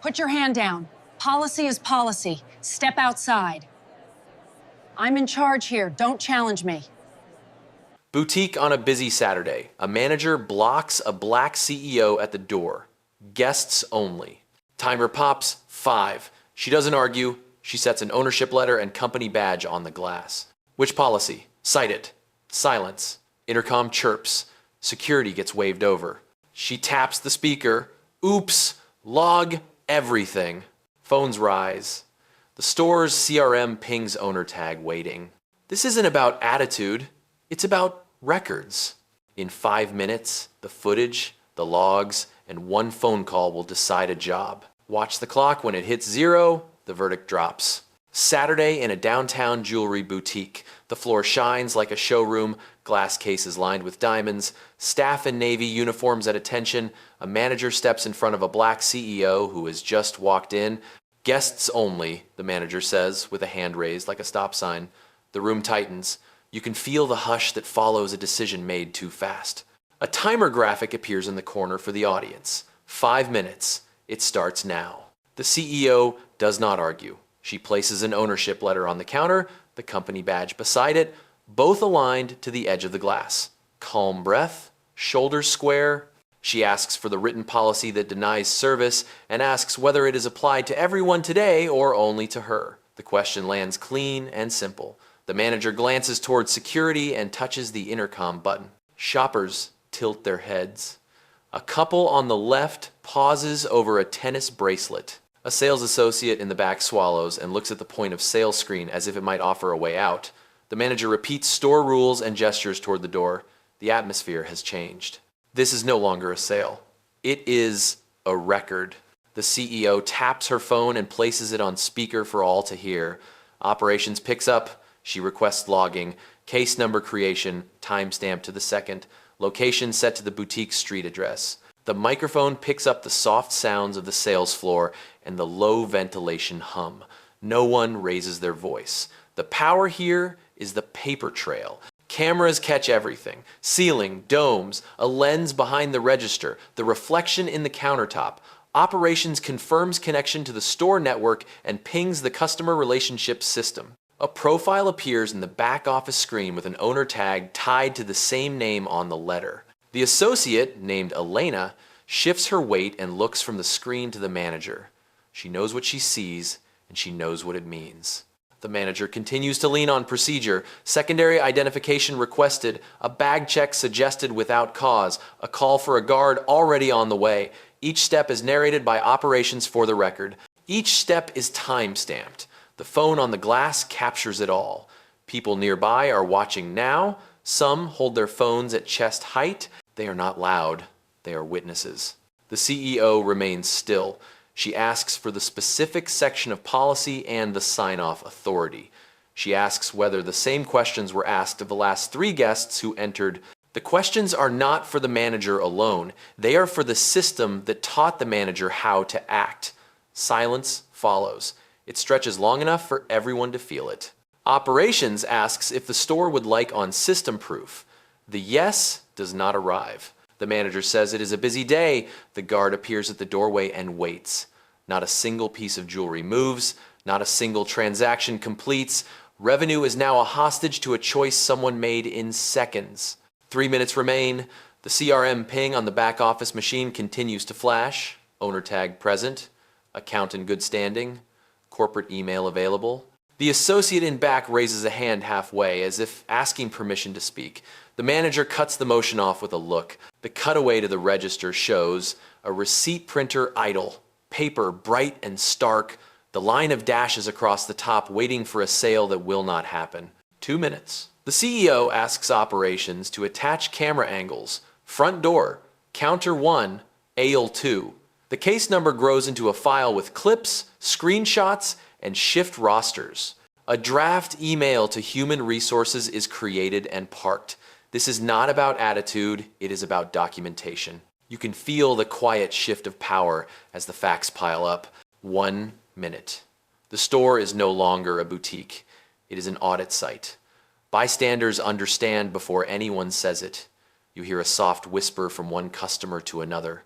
Put your hand down. Policy is policy. Step outside. I'm in charge here. Don't challenge me. Boutique on a busy Saturday. A manager blocks a black CEO at the door. Guests only. Timer pops, 5. She doesn't argue. She sets an ownership letter and company badge on the glass. Which policy? Cite it. Silence. Intercom chirps. Security gets waved over. She taps the speaker. Oops. Log everything. Phones rise. The store's CRM pings owner tag waiting. This isn't about attitude. It's about records. In 5 minutes, the footage, the logs, and one phone call will decide a job. Watch the clock. When it hits 0, the verdict drops. Saturday in a downtown jewelry boutique. The floor shines like a showroom, glass cases lined with diamonds, staff in navy uniforms at attention. A manager steps in front of a black CEO who has just walked in. Guests only, the manager says, with a hand raised like a stop sign. The room tightens. You can feel the hush that follows a decision made too fast. A timer graphic appears in the corner for the audience. 5 minutes. It starts now. The CEO does not argue. She places an ownership letter on the counter, the company badge beside it, both aligned to the edge of the glass. Calm breath, shoulders square. She asks for the written policy that denies service and asks whether it is applied to everyone today or only to her. The question lands clean and simple. The manager glances towards security and touches the intercom button. Shoppers tilt their heads. A couple on the left pauses over a tennis bracelet. A sales associate in the back swallows and looks at the point of sale screen as if it might offer a way out. The manager repeats store rules and gestures toward the door. The atmosphere has changed. This is no longer a sale. It is a record. The CEO taps her phone and places it on speaker for all to hear. Operations picks up. She requests logging. Case number creation, timestamp to the second. Location set to the boutique street address. The microphone picks up the soft sounds of the sales floor and the low ventilation hum. No one raises their voice. The power here is the paper trail. Cameras catch everything. Ceiling, domes, a lens behind the register, the reflection in the countertop. Operations confirms connection to the store network and pings the customer relationship system. A profile appears in the back office screen with an owner tag tied to the same name on the letter. The associate, named Elena, shifts her weight and looks from the screen to the manager. She knows what she sees, and she knows what it means. The manager continues to lean on procedure. Secondary identification requested, a bag check suggested without cause, a call for a guard already on the way. Each step is narrated by operations for the record. Each step is time-stamped. The phone on the glass captures it all. People nearby are watching now. Some hold their phones at chest height. They are not loud. They are witnesses. The CEO remains still. She asks for the specific section of policy and the sign-off authority. She asks whether the same questions were asked of the last 3 guests who entered. The questions are not for the manager alone. They are for the system that taught the manager how to act. Silence follows. It stretches long enough for everyone to feel it. Operations asks if the store would like on system proof. The yes does not arrive. The manager says it is a busy day. The guard appears at the doorway and waits. Not a single piece of jewelry moves. Not a single transaction completes. Revenue is now a hostage to a choice someone made in seconds. 3 minutes remain. The CRM ping on the back office machine continues to flash. Owner tag present. Account in good standing. Corporate email available. The associate in back raises a hand halfway, as if asking permission to speak. The manager cuts the motion off with a look. The cutaway to the register shows a receipt printer idle, paper bright and stark, the line of dashes across the top waiting for a sale that will not happen. 2 minutes. The CEO asks operations to attach camera angles. Front door, counter 1, aisle 2. The case number grows into a file with clips, screenshots, and shift rosters. A draft email to human resources is created and parked. This is not about attitude, it is about documentation. You can feel the quiet shift of power as the facts pile up. 1 minute. The store is no longer a boutique. It is an audit site. Bystanders understand before anyone says it. You hear a soft whisper from one customer to another.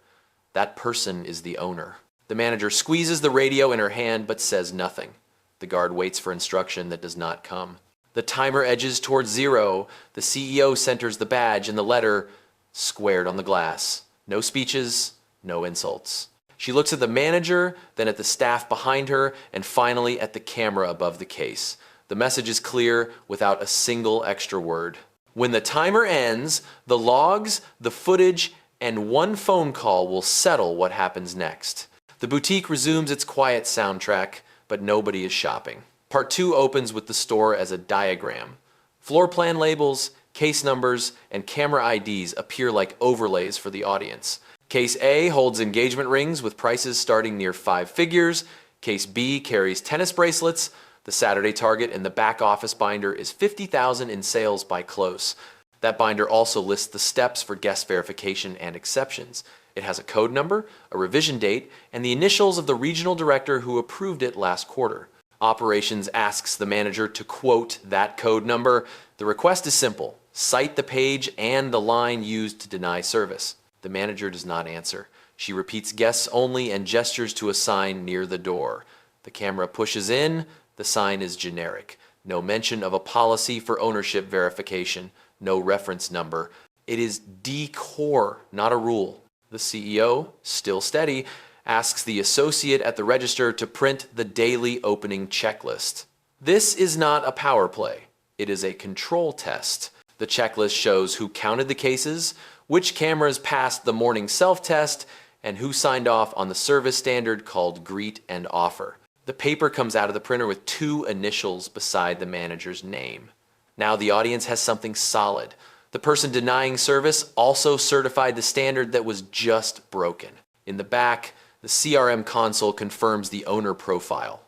That person is the owner. The manager squeezes the radio in her hand but says nothing. The guard waits for instruction that does not come. The timer edges towards 0. The CEO centers the badge and the letter squared on the glass. No speeches, no insults. She looks at the manager, then at the staff behind her, and finally at the camera above the case. The message is clear without a single extra word. When the timer ends, the logs, the footage, and one phone call will settle what happens next. The boutique resumes its quiet soundtrack, but nobody is shopping. Part 2 opens with the store as a diagram. Floor plan labels, case numbers, and camera IDs appear like overlays for the audience. Case A holds engagement rings with prices starting near 5 figures. Case B carries tennis bracelets. The Saturday target in the back office binder is $50,000 in sales by close. That binder also lists the steps for guest verification and exceptions. It has a code number, a revision date, and the initials of the regional director who approved it last quarter. Operations asks the manager to quote that code number. The request is simple: cite the page and the line used to deny service. The manager does not answer. She repeats guests only and gestures to a sign near the door. The camera pushes in. The sign is generic. No mention of a policy for ownership verification. No reference number. It is decor, not a rule. The CEO, still steady, asks the associate at the register to print the daily opening checklist. This is not a power play. It is a control test. The checklist shows who counted the cases, which cameras passed the morning self-test, and who signed off on the service standard called Greet and Offer. The paper comes out of the printer with 2 initials beside the manager's name. Now the audience has something solid. The person denying service also certified the standard that was just broken. In the back, the CRM console confirms the owner profile: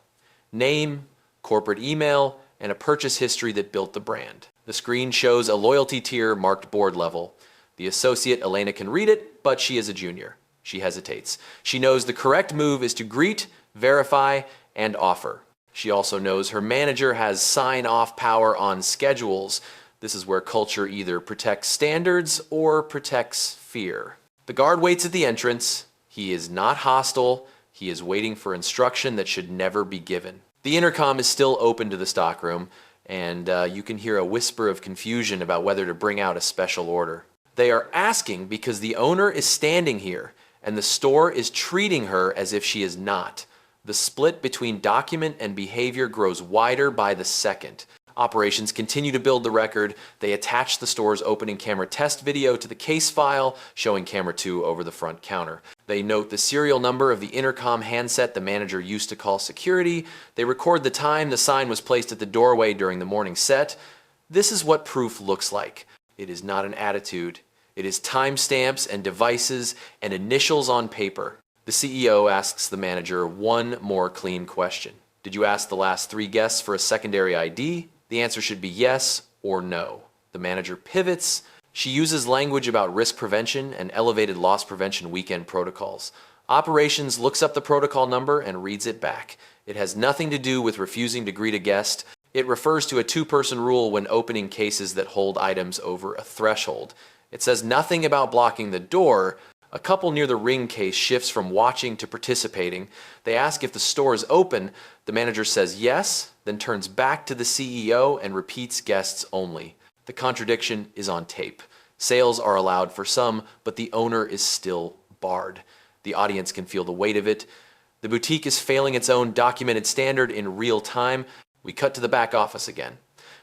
name, corporate email, and a purchase history that built the brand. The screen shows a loyalty tier marked board level. The associate, Elena, can read it, but she is a junior. She hesitates. She knows the correct move is to greet, verify, and offer. She also knows her manager has sign-off power on schedules. This is where culture either protects standards or protects fear. The guard waits at the entrance. He is not hostile. He is waiting for instruction that should never be given. The intercom is still open to the stockroom, and you can hear a whisper of confusion about whether to bring out a special order. They are asking because the owner is standing here, and the store is treating her as if she is not. The split between document and behavior grows wider by the second. Operations continue to build the record. They attach the store's opening camera test video to the case file, showing camera 2 over the front counter. They note the serial number of the intercom handset the manager used to call security. They record the time the sign was placed at the doorway during the morning set. This is what proof looks like. It is not an attitude. It is timestamps and devices and initials on paper. The CEO asks the manager one more clean question. Did you ask the last 3 guests for a secondary ID? The answer should be yes or no. The manager pivots. She uses language about risk prevention and elevated loss prevention weekend protocols. Operations looks up the protocol number and reads it back. It has nothing to do with refusing to greet a guest. It refers to a 2-person rule when opening cases that hold items over a threshold. It says nothing about blocking the door. A couple near the ring case shifts from watching to participating. They ask if the store is open. The manager says yes, then turns back to the CEO and repeats guests only. The contradiction is on tape. Sales are allowed for some, but the owner is still barred. The audience can feel the weight of it. The boutique is failing its own documented standard in real time. We cut to the back office again.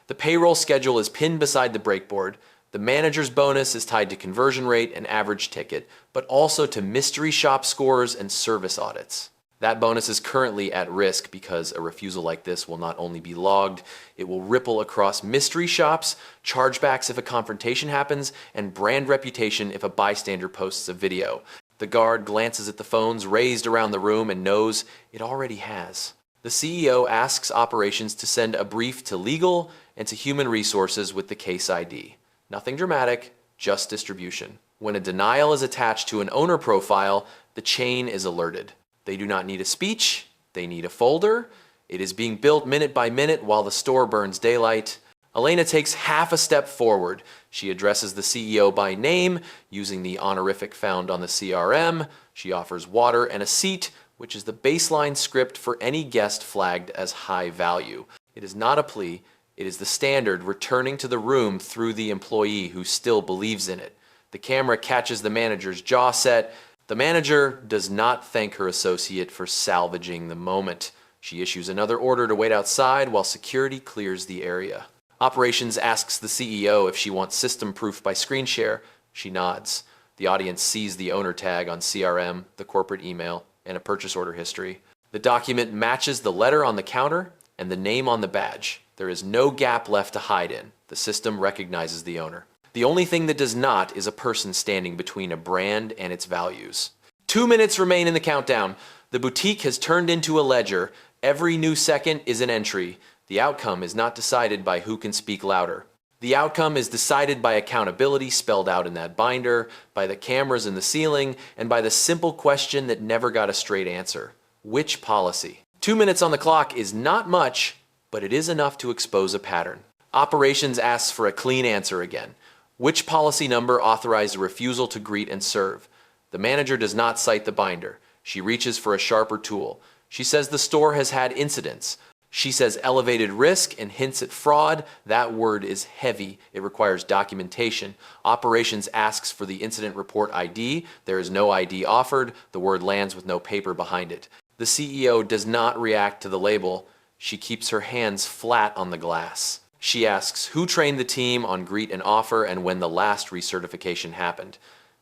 The payroll schedule is pinned beside the breakboard. The manager's bonus is tied to conversion rate and average ticket, but also to mystery shop scores and service audits. That bonus is currently at risk because a refusal like this will not only be logged, it will ripple across mystery shops, chargebacks if a confrontation happens, and brand reputation if a bystander posts a video. The guard glances at the phones raised around the room and knows it already has. The CEO asks operations to send a brief to legal and to human resources with the case ID. Nothing dramatic, just distribution. When a denial is attached to an owner profile, the chain is alerted. They do not need a speech, they need a folder. It is being built minute by minute while the store burns daylight. Elena takes half a step forward. She addresses the CEO by name, using the honorific found on the CRM. She offers water and a seat, which is the baseline script for any guest flagged as high value. It is not a plea, it is the standard returning to the room through the employee who still believes in it. The camera catches the manager's jaw set. The manager does not thank her associate for salvaging the moment. She issues another order to wait outside while security clears the area. Operations asks the CEO if she wants system proof by screen share. She nods. The audience sees the owner tag on CRM, the corporate email, and a purchase order history. The document matches the letter on the counter and the name on the badge. There is no gap left to hide in. The system recognizes the owner. The only thing that does not is a person standing between a brand and its values. 2 minutes remain in the countdown. The boutique has turned into a ledger. Every new second is an entry. The outcome is not decided by who can speak louder. The outcome is decided by accountability spelled out in that binder, by the cameras in the ceiling, and by the simple question that never got a straight answer. Which policy? 2 minutes on the clock is not much, but it is enough to expose a pattern. Operations asks for a clean answer again. Which policy number authorized a refusal to greet and serve? The manager does not cite the binder. She reaches for a sharper tool. She says the store has had incidents. She says elevated risk and hints at fraud. That word is heavy. It requires documentation. Operations asks for the incident report ID. There is no ID offered. The word lands with no paper behind it. The CEO does not react to the label. She keeps her hands flat on the glass. She asks who trained the team on greet and offer and when the last recertification happened.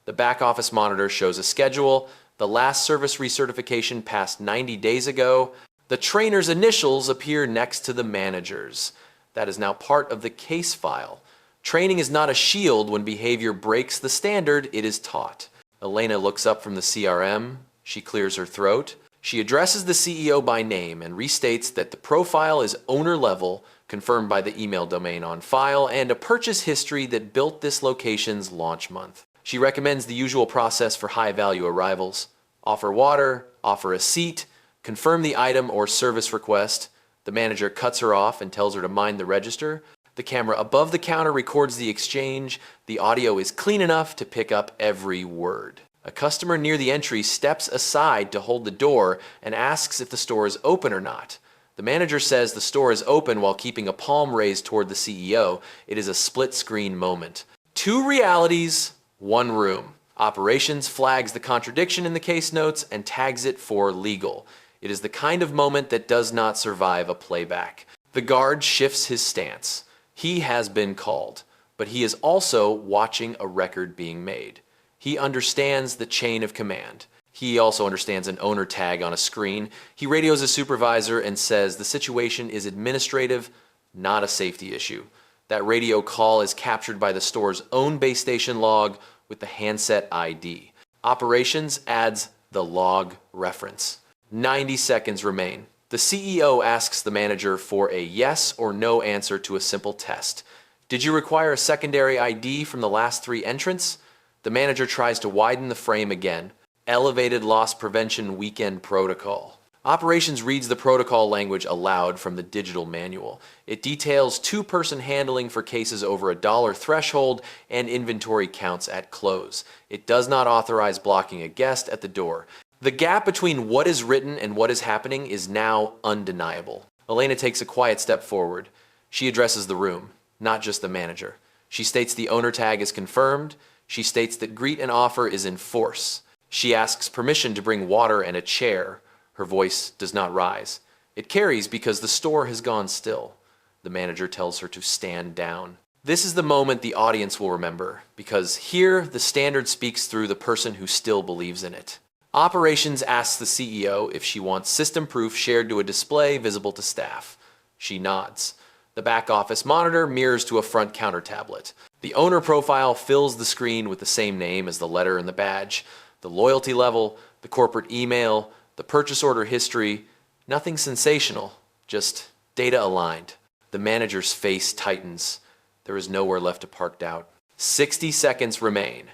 The back office monitor shows a schedule. The last service recertification passed 90 days ago. The trainer's initials appear next to the manager's. That is now part of the case file. Training is not a shield when behavior breaks the standard, it is taught. Elena looks up from the CRM. She clears her throat. She addresses the CEO by name and restates that the profile is owner level, confirmed by the email domain on file, and a purchase history that built this location's launch month. She recommends the usual process for high-value arrivals. Offer water, offer a seat, confirm the item or service request. The manager cuts her off and tells her to mind the register. The camera above the counter records the exchange. The audio is clean enough to pick up every word. A customer near the entry steps aside to hold the door and asks if the store is open or not. The manager says the store is open while keeping a palm raised toward the CEO. It is a split-screen moment. 2 realities, 1 room. Operations flags the contradiction in the case notes and tags it for legal. It is the kind of moment that does not survive a playback. The guard shifts his stance. He has been called, but he is also watching a record being made. He understands the chain of command. He also understands an owner tag on a screen. He radios a supervisor and says the situation is administrative, not a safety issue. That radio call is captured by the store's own base station log with the handset ID. Operations adds the log reference. 90 seconds remain. The CEO asks the manager for a yes or no answer to a simple test. Did you require a secondary ID from the last 3 entrants? The manager tries to widen the frame again. Elevated loss prevention weekend protocol. Operations reads the protocol language aloud from the digital manual. It details 2-person handling for cases over $1 threshold and inventory counts at close. It does not authorize blocking a guest at the door. The gap between what is written and what is happening is now undeniable. Elena takes a quiet step forward. She addresses the room, not just the manager. She states the owner tag is confirmed. She states that greet and offer is in force. She asks permission to bring water and a chair. Her voice does not rise. It carries because the store has gone still. The manager tells her to stand down. This is the moment the audience will remember, because here the standard speaks through the person who still believes in it. Operations asks the CEO if she wants system proof shared to a display visible to staff. She nods. The back office monitor mirrors to a front counter tablet. The owner profile fills the screen with the same name as the letter and the badge. The loyalty level, the corporate email, the purchase order history, nothing sensational, just data aligned. The manager's face tightens. There is nowhere left to park doubt. 60 seconds remain.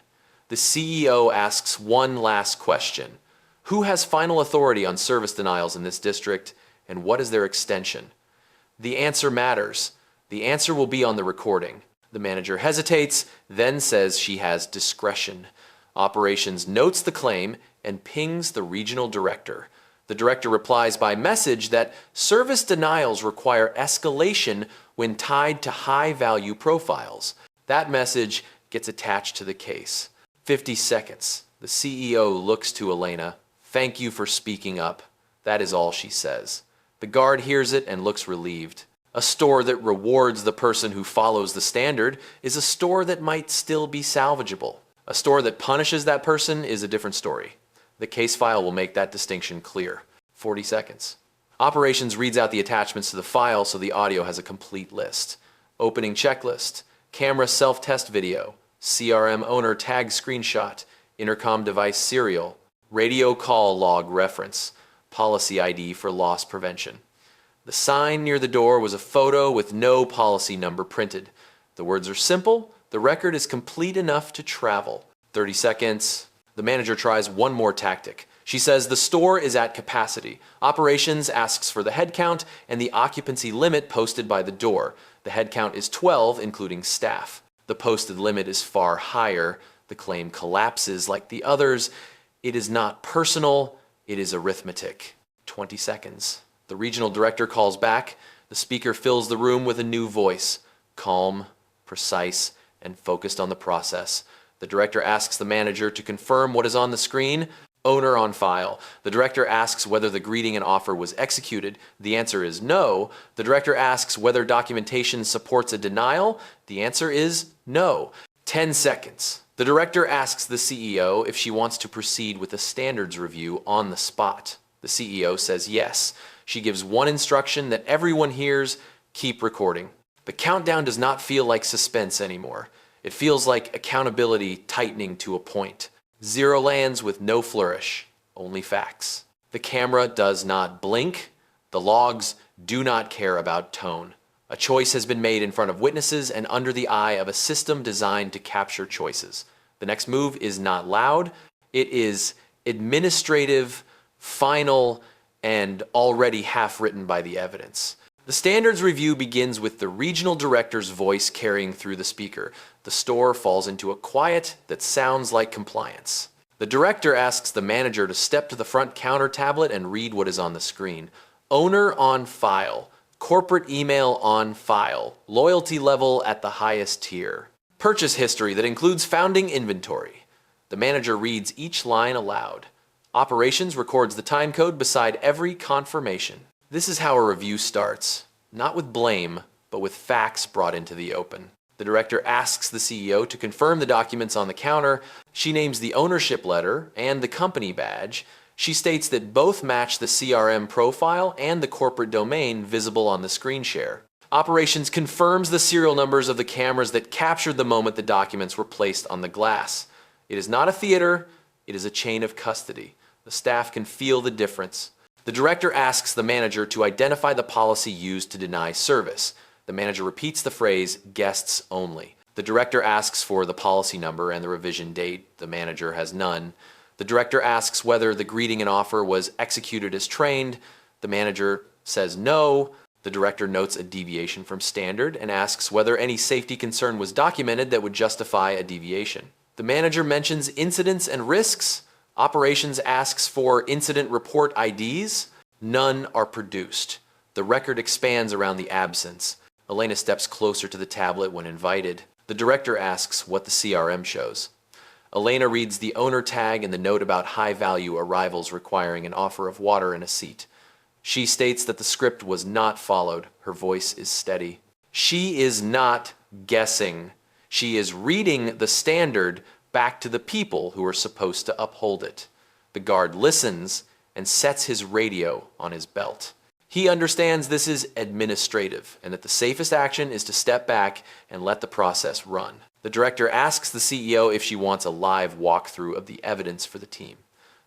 The CEO asks one last question. Who has final authority on service denials in this district, and what is their extension? The answer matters. The answer will be on the recording. The manager hesitates, then says she has discretion. Operations notes the claim and pings the regional director. The director replies by message that service denials require escalation when tied to high-value profiles. That message gets attached to the case. 50 seconds. The CEO looks to Elena. "Thank you for speaking up." That is all she says. The guard hears it and looks relieved. A store that rewards the person who follows the standard is a store that might still be salvageable. A store that punishes that person is a different story. The case file will make that distinction clear. 40 seconds. Operations reads out the attachments to the file so the audio has a complete list. Opening checklist, camera self-test video, CRM owner tag screenshot, intercom device serial, radio call log reference, policy ID for loss prevention. The sign near the door was a photo with no policy number printed. The words are simple. The record is complete enough to travel. 30 seconds. The manager tries one more tactic. She says the store is at capacity. Operations asks for the head count and the occupancy limit posted by the door. The head count is 12, including staff. The posted limit is far higher. The claim collapses like the others. It is not personal, it is arithmetic. 20 seconds. The regional director calls back. The speaker fills the room with a new voice, calm, precise, and focused on the process. The director asks the manager to confirm what is on the screen. Owner on file. The director asks whether the greeting and offer was executed. The answer is no. The director asks whether documentation supports a denial. The answer is no. 10 seconds. The director asks the CEO if she wants to proceed with a standards review on the spot. The CEO says yes. She gives one instruction that everyone hears: keep recording. The countdown does not feel like suspense anymore. It feels like accountability tightening to a point. 0 lands with no flourish, only facts. The camera does not blink. The logs do not care about tone. A choice has been made in front of witnesses and under the eye of a system designed to capture choices. The next move is not loud. It is administrative, final, and already half written by the evidence. The standards review begins with the regional director's voice carrying through the speaker. The store falls into a quiet that sounds like compliance. The director asks the manager to step to the front counter tablet and read what is on the screen. Owner on file. Corporate email on file. Loyalty level at the highest tier. Purchase history that includes founding inventory. The manager reads each line aloud. Operations records the time code beside every confirmation. This is how a review starts. Not with blame, but with facts brought into the open. The director asks the CEO to confirm the documents on the counter. She names the ownership letter and the company badge. She states that both match the CRM profile and the corporate domain visible on the screen share. Operations confirms the serial numbers of the cameras that captured the moment the documents were placed on the glass. It is not a theater, it is a chain of custody. The staff can feel the difference. The director asks the manager to identify the policy used to deny service. The manager repeats the phrase, guests only. The director asks for the policy number and the revision date. The manager has none. The director asks whether the greeting and offer was executed as trained. The manager says no. The director notes a deviation from standard and asks whether any safety concern was documented that would justify a deviation. The manager mentions incidents and risks. Operations asks for incident report IDs. None are produced. The record expands around the absence. Elena steps closer to the tablet when invited. The director asks what the CRM shows. Elena reads the owner tag and the note about high-value arrivals requiring an offer of water and a seat. She states that the script was not followed. Her voice is steady. She is not guessing. She is reading the standard back to the people who are supposed to uphold it. The guard listens and sets his radio on his belt. He understands this is administrative and that the safest action is to step back and let the process run. The director asks the CEO if she wants a live walkthrough of the evidence for the team.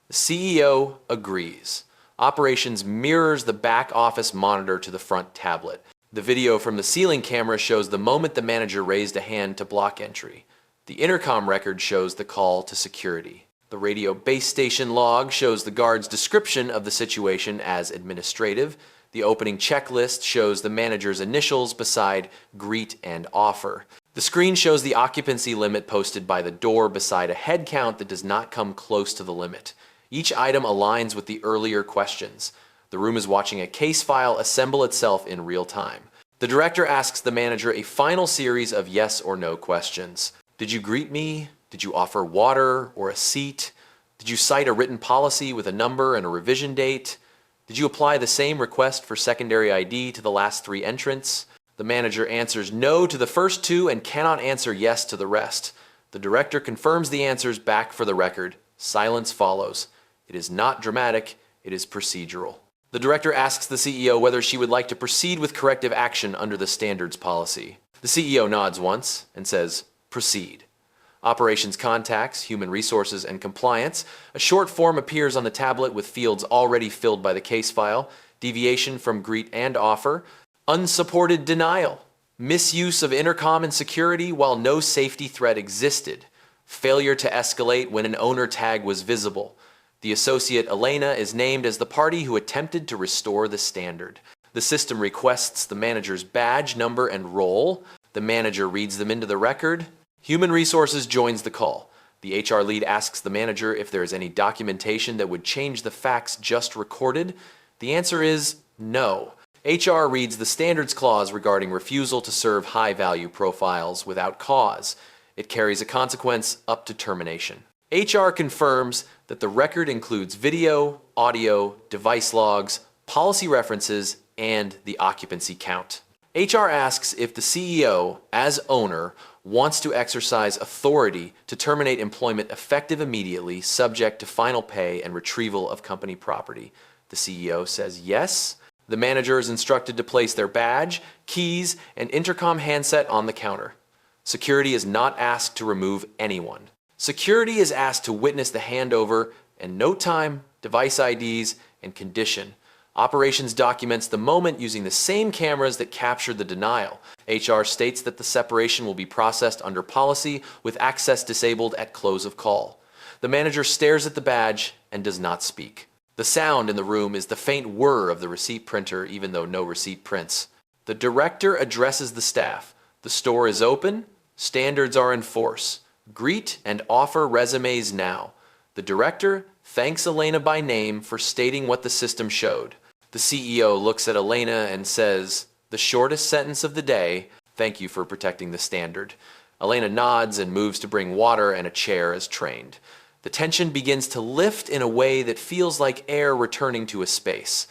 The CEO agrees. Operations mirrors the back office monitor to the front tablet. The video from the ceiling camera shows the moment the manager raised a hand to block entry. The intercom record shows the call to security. The radio base station log shows the guard's description of the situation as administrative. The opening checklist shows the manager's initials beside greet and offer. The screen shows the occupancy limit posted by the door beside a head count that does not come close to the limit. Each item aligns with the earlier questions. The room is watching a case file assemble itself in real time. The director asks the manager a final series of yes or no questions. Did you greet me? Did you offer water or a seat? Did you cite a written policy with a number and a revision date? Did you apply the same request for secondary ID to the last 3 entrants? The manager answers no to the first 2 and cannot answer yes to the rest. The director confirms the answers back for the record. Silence follows. It is not dramatic, it is procedural. The director asks the CEO whether she would like to proceed with corrective action under the standards policy. The CEO nods once and says, proceed. Operations contacts, human resources, and compliance. A short form appears on the tablet with fields already filled by the case file. Deviation from greet and offer. Unsupported denial. Misuse of intercom and security while no safety threat existed. Failure to escalate when an owner tag was visible. The associate Elena is named as the party who attempted to restore the standard. The system requests the manager's badge, number, and role. The manager reads them into the record. Human Resources joins the call. The HR lead asks the manager if there is any documentation that would change the facts just recorded. The answer is no. HR reads the standards clause regarding refusal to serve high-value profiles without cause. It carries a consequence up to termination. HR confirms that the record includes video, audio, device logs, policy references, and the occupancy count. HR asks if the CEO, as owner, wants to exercise authority to terminate employment effective immediately, subject to final pay and retrieval of company property. The CEO says yes. The manager is instructed to place their badge, keys, and intercom handset on the counter. Security is not asked to remove anyone. Security is asked to witness the handover and note time, device IDs, and condition. Operations documents the moment using the same cameras that captured the denial. HR states that the separation will be processed under policy with access disabled at close of call. The manager stares at the badge and does not speak. The sound in the room is the faint whir of the receipt printer, even though no receipt prints. The director addresses the staff. The store is open. Standards are in force. Greet and offer resumes now. The director thanks Elena by name for stating what the system showed. The CEO looks at Elena and says, the shortest sentence of the day, thank you for protecting the standard. Elena nods and moves to bring water and a chair as trained. The tension begins to lift in a way that feels like air returning to a space.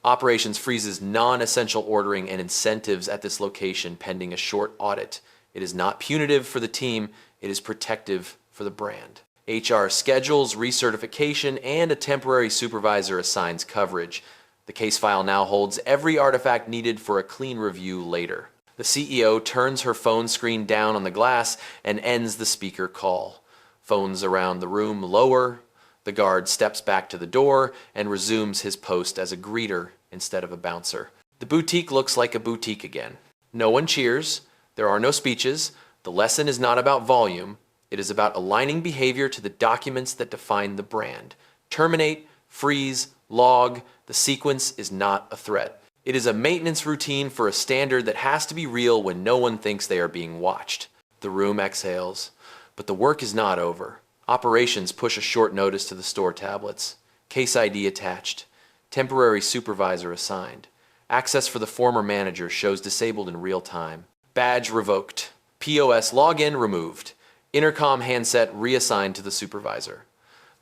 Operations freezes non-essential ordering and incentives at this location pending a short audit. It is not punitive for the team, it is protective for the brand. HR schedules recertification and a temporary supervisor assigns coverage. The case file now holds every artifact needed for a clean review later. The CEO turns her phone screen down on the glass and ends the speaker call. Phones around the room lower. The guard steps back to the door and resumes his post as a greeter instead of a bouncer. The boutique looks like a boutique again. No one cheers. There are no speeches. The lesson is not about volume. It is about aligning behavior to the documents that define the brand. Terminate, freeze, log. The sequence is not a threat. It is a maintenance routine for a standard that has to be real when no one thinks they are being watched. The room exhales. But the work is not over. Operations push a short notice to the store tablets. Case ID attached. Temporary supervisor assigned. Access for the former manager shows disabled in real time. Badge revoked. POS login removed. Intercom handset reassigned to the supervisor.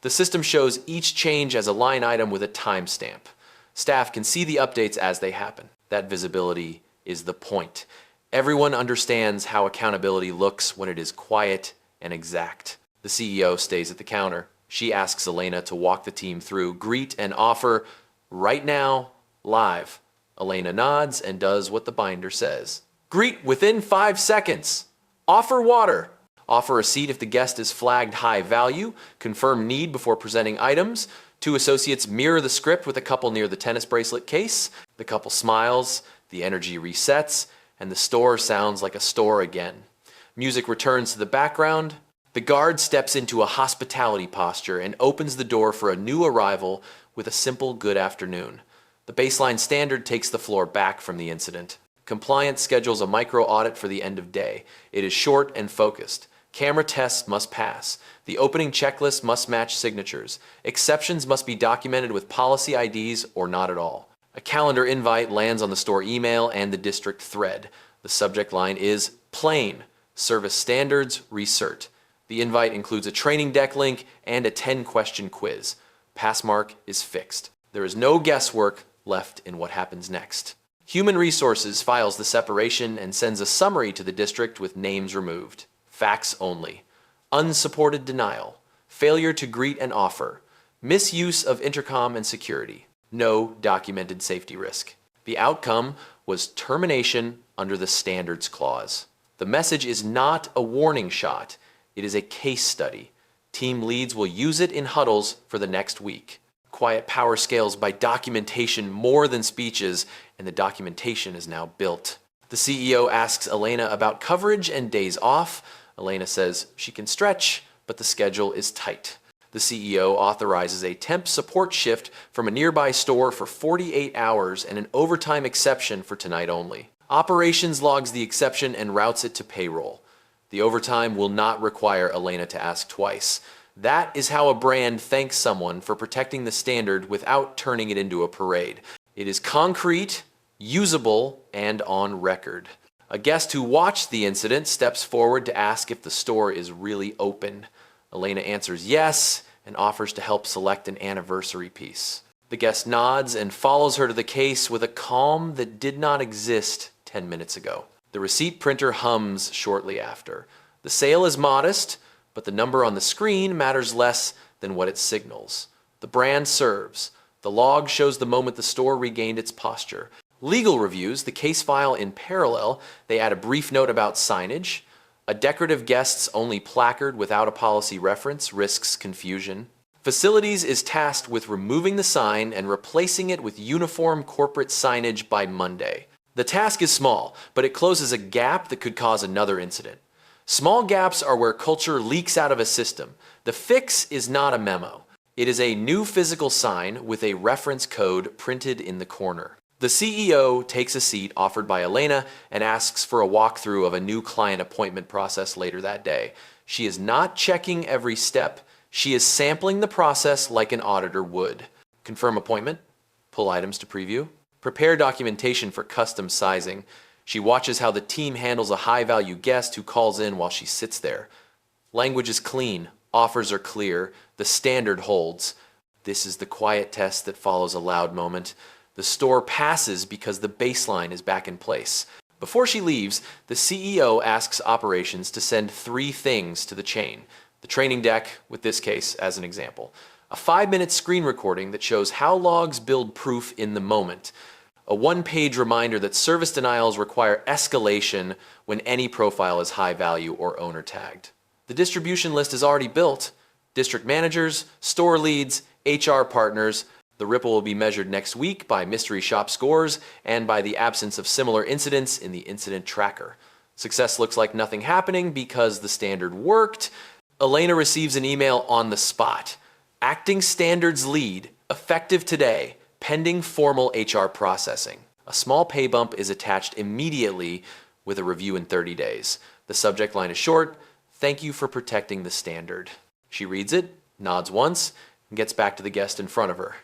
The system shows each change as a line item with a timestamp. Staff can see the updates as they happen. That visibility is the point. Everyone understands how accountability looks when it is quiet and exact. The CEO stays at the counter. She asks Elena to walk the team through greet and offer right now, live. Elena nods and does what the binder says. Greet within 5 seconds. Offer water. Offer a seat if the guest is flagged high value. Confirm need before presenting items. 2 associates mirror the script with a couple near the tennis bracelet case. The couple smiles, the energy resets, and the store sounds like a store again. Music returns to the background. The guard steps into a hospitality posture and opens the door for a new arrival with a simple good afternoon. The baseline standard takes the floor back from the incident. Compliance schedules a micro audit for the end of day. It is short and focused. Camera tests must pass. The opening checklist must match signatures. Exceptions must be documented with policy IDs or not at all. A calendar invite lands on the store email and the district thread. The subject line is plain, service standards, recert. The invite includes a training deck link and a 10-question quiz. Pass mark is fixed. There is no guesswork left in what happens next. Human Resources files the separation and sends a summary to the district with names removed. Facts only. Unsupported denial. Failure to greet and offer. Misuse of intercom and security. No documented safety risk. The outcome was termination under the standards clause. The message is not a warning shot. It is a case study. Team leads will use it in huddles for the next week. Quiet power scales by documentation more than speeches, and the documentation is now built. The CEO asks Elena about coverage and days off. Elena says she can stretch, but the schedule is tight. The CEO authorizes a temp support shift from a nearby store for 48 hours and an overtime exception for tonight only. Operations logs the exception and routes it to payroll. The overtime will not require Elena to ask twice. That is how a brand thanks someone for protecting the standard without turning it into a parade. It is concrete, usable, and on record. A guest who watched the incident steps forward to ask if the store is really open. Elena answers yes and offers to help select an anniversary piece. The guest nods and follows her to the case with a calm that did not exist 10 minutes ago. The receipt printer hums shortly after. The sale is modest, but the number on the screen matters less than what it signals. The brand serves. The log shows the moment the store regained its posture. Legal reviews the case file in parallel. They add a brief note about signage. A decorative guests-only placard without a policy reference risks confusion. Facilities is tasked with removing the sign and replacing it with uniform corporate signage by Monday. The task is small, but it closes a gap that could cause another incident. Small gaps are where culture leaks out of a system. The fix is not a memo. It is a new physical sign with a reference code printed in the corner. The CEO takes a seat offered by Elena and asks for a walkthrough of a new client appointment process later that day. She is not checking every step. She is sampling the process like an auditor would. Confirm appointment. Pull items to preview. Prepare documentation for custom sizing. She watches how the team handles a high-value guest who calls in while she sits there. Language is clean. Offers are clear. The standard holds. This is the quiet test that follows a loud moment. The store passes because the baseline is back in place. Before she leaves, the CEO asks operations to send 3 things to the chain. The training deck, with this case as an example. A 5-minute screen recording that shows how logs build proof in the moment. A 1-page reminder that service denials require escalation when any profile is high value or owner tagged. The distribution list is already built. District managers, store leads, HR partners. The ripple will be measured next week by mystery shop scores and by the absence of similar incidents in the incident tracker. Success looks like nothing happening because the standard worked. Elena receives an email on the spot. Acting standards lead, effective today, pending formal HR processing. A small pay bump is attached immediately with a review in 30 days. The subject line is short, "Thank you for protecting the standard." She reads it, nods once, and gets back to the guest in front of her.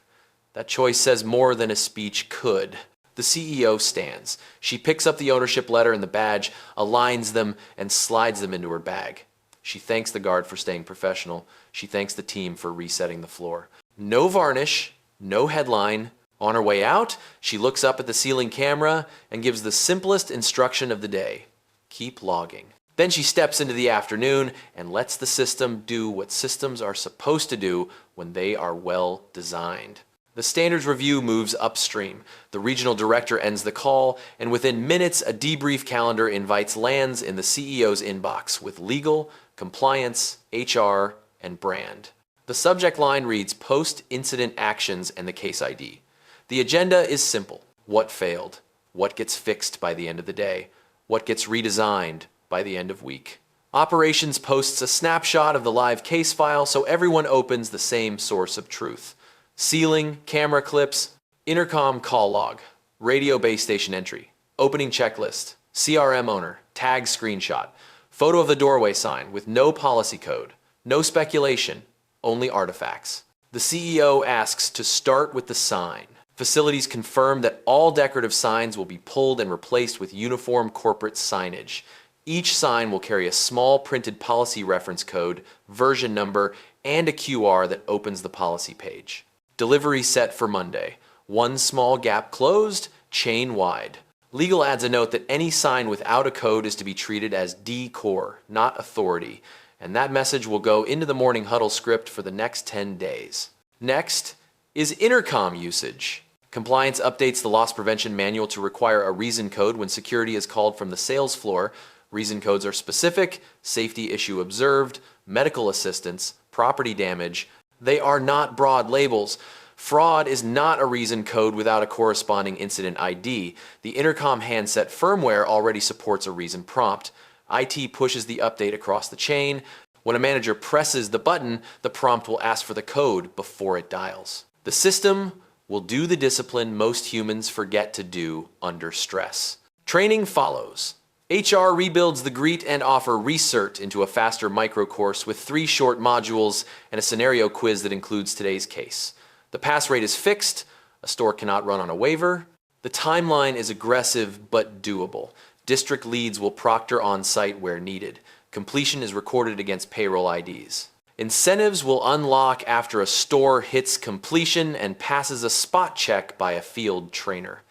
That choice says more than a speech could. The CEO stands. She picks up the ownership letter and the badge, aligns them, and slides them into her bag. She thanks the guard for staying professional. She thanks the team for resetting the floor. No varnish, no headline. On her way out, she looks up at the ceiling camera and gives the simplest instruction of the day. Keep logging. Then she steps into the afternoon and lets the system do what systems are supposed to do when they are well designed. The standards review moves upstream. The regional director ends the call, and within minutes, a debrief calendar invites lands in the CEO's inbox with legal, compliance, HR, and brand. The subject line reads post-incident actions and the case ID. The agenda is simple. What failed? What gets fixed by the end of the day? What gets redesigned by the end of week? Operations posts a snapshot of the live case file so everyone opens the same source of truth. Ceiling, camera clips, intercom call log, radio base station entry, opening checklist, CRM owner, tag screenshot, Photo of the doorway sign with no policy code, no speculation, only artifacts. The CEO asks to start with the sign. Facilities confirm that all decorative signs will be pulled and replaced with uniform corporate signage. Each sign will carry a small printed policy reference code, version number, and a QR that opens the policy page. Delivery set for Monday. One small gap closed, chain wide. Legal adds a note that any sign without a code is to be treated as D-Core, not authority, and that message will go into the morning huddle script for the next 10 days. Next is intercom usage. Compliance updates the loss prevention manual to require a reason code when security is called from the sales floor. Reason codes are specific, safety issue observed, medical assistance, property damage. They are not broad labels. Fraud is not a reason code without a corresponding incident ID. The intercom handset firmware already supports a reason prompt. IT pushes the update across the chain. When a manager presses the button, the prompt will ask for the code before it dials. The system will do the discipline most humans forget to do under stress. Training follows. HR rebuilds the greet and offer recert into a faster micro course with 3 short modules and a scenario quiz that includes today's case. The pass rate is fixed. A store cannot run on a waiver. The timeline is aggressive but doable. District leads will proctor on site where needed. Completion is recorded against payroll IDs. Incentives will unlock after a store hits completion and passes a spot check by a field trainer.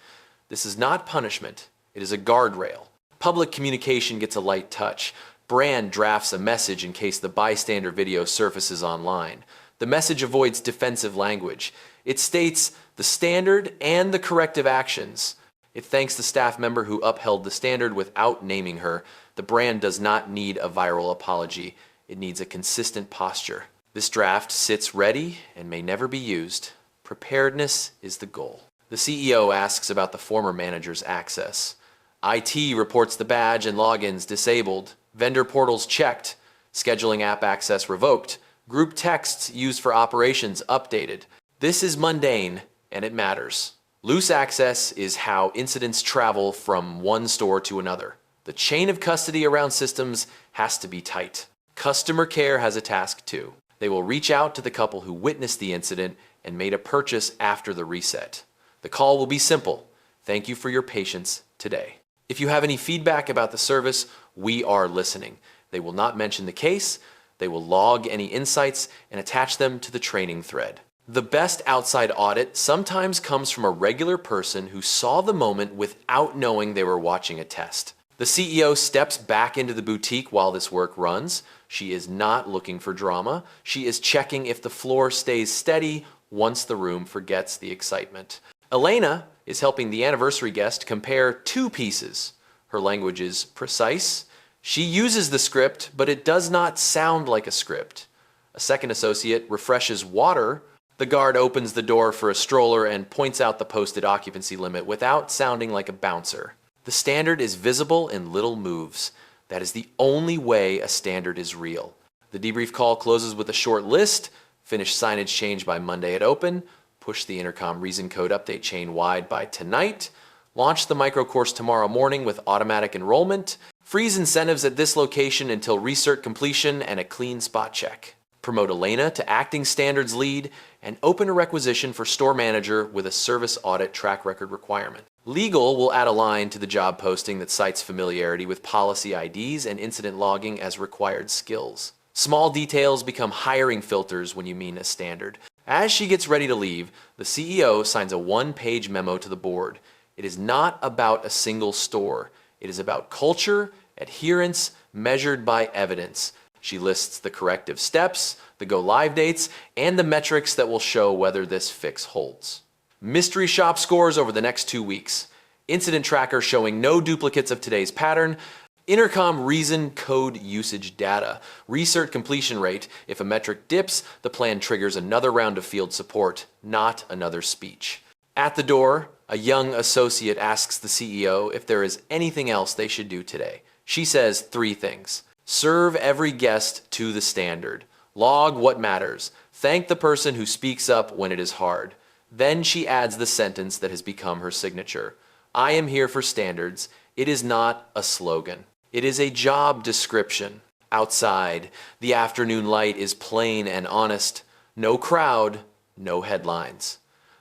This is not punishment. It is a guardrail. Public communication gets a light touch. Brand drafts a message in case the bystander video surfaces online. The message avoids defensive language. It states the standard and the corrective actions. It thanks the staff member who upheld the standard without naming her. The brand does not need a viral apology. It needs a consistent posture. This draft sits ready and may never be used. Preparedness is the goal. The CEO asks about the former manager's access. IT reports the badge and logins disabled. Vendor portals checked. Scheduling app access revoked. Group texts used for operations updated. This is mundane, and it matters. Loose access is how incidents travel from one store to another. The chain of custody around systems has to be tight. Customer care has a task too. They will reach out to the couple who witnessed the incident and made a purchase after the reset. The call will be simple. Thank you for your patience today. If you have any feedback about the service, we are listening. They will not mention the case. They will log any insights and attach them to the training thread. The best outside audit sometimes comes from a regular person who saw the moment without knowing they were watching a test. The CEO steps back into the boutique while this work runs. She is not looking for drama. She is checking if the floor stays steady once the room forgets the excitement. Elena is helping the anniversary guest compare 2 pieces. Her language is precise. She uses the script, but it does not sound like a script. A second associate refreshes water. The guard opens the door for a stroller and points out the posted occupancy limit without sounding like a bouncer. The standard is visible in little moves. That is the only way a standard is real. The debrief call closes with a short list. Finish signage change by Monday at open. Push the intercom reason code update chain wide by tonight. Launch the micro course tomorrow morning with automatic enrollment. Freeze incentives at this location until recert completion and a clean spot check. Promote Elena to acting standards lead and open a requisition for store manager with a service audit track record requirement. Legal will add a line to the job posting that cites familiarity with policy IDs and incident logging as required skills. Small details become hiring filters when you mean a standard. As she gets ready to leave, the CEO signs a 1-page memo to the board. It is not about a single store. It is about culture, adherence, measured by evidence. She lists the corrective steps, the go-live dates, and the metrics that will show whether this fix holds. Mystery shop scores over the next 2 weeks. Incident tracker showing no duplicates of today's pattern. Intercom reason code usage data. Recert completion rate. If a metric dips, the plan triggers another round of field support, not another speech. At the door, a young associate asks the CEO if there is anything else they should do today. She says 3 things. Serve every guest to the standard. Log what matters. Thank the person who speaks up when it is hard. Then she adds the sentence that has become her signature. I am here for standards. It is not a slogan. It is a job description. Outside, the afternoon light is plain and honest. No crowd, no headlines.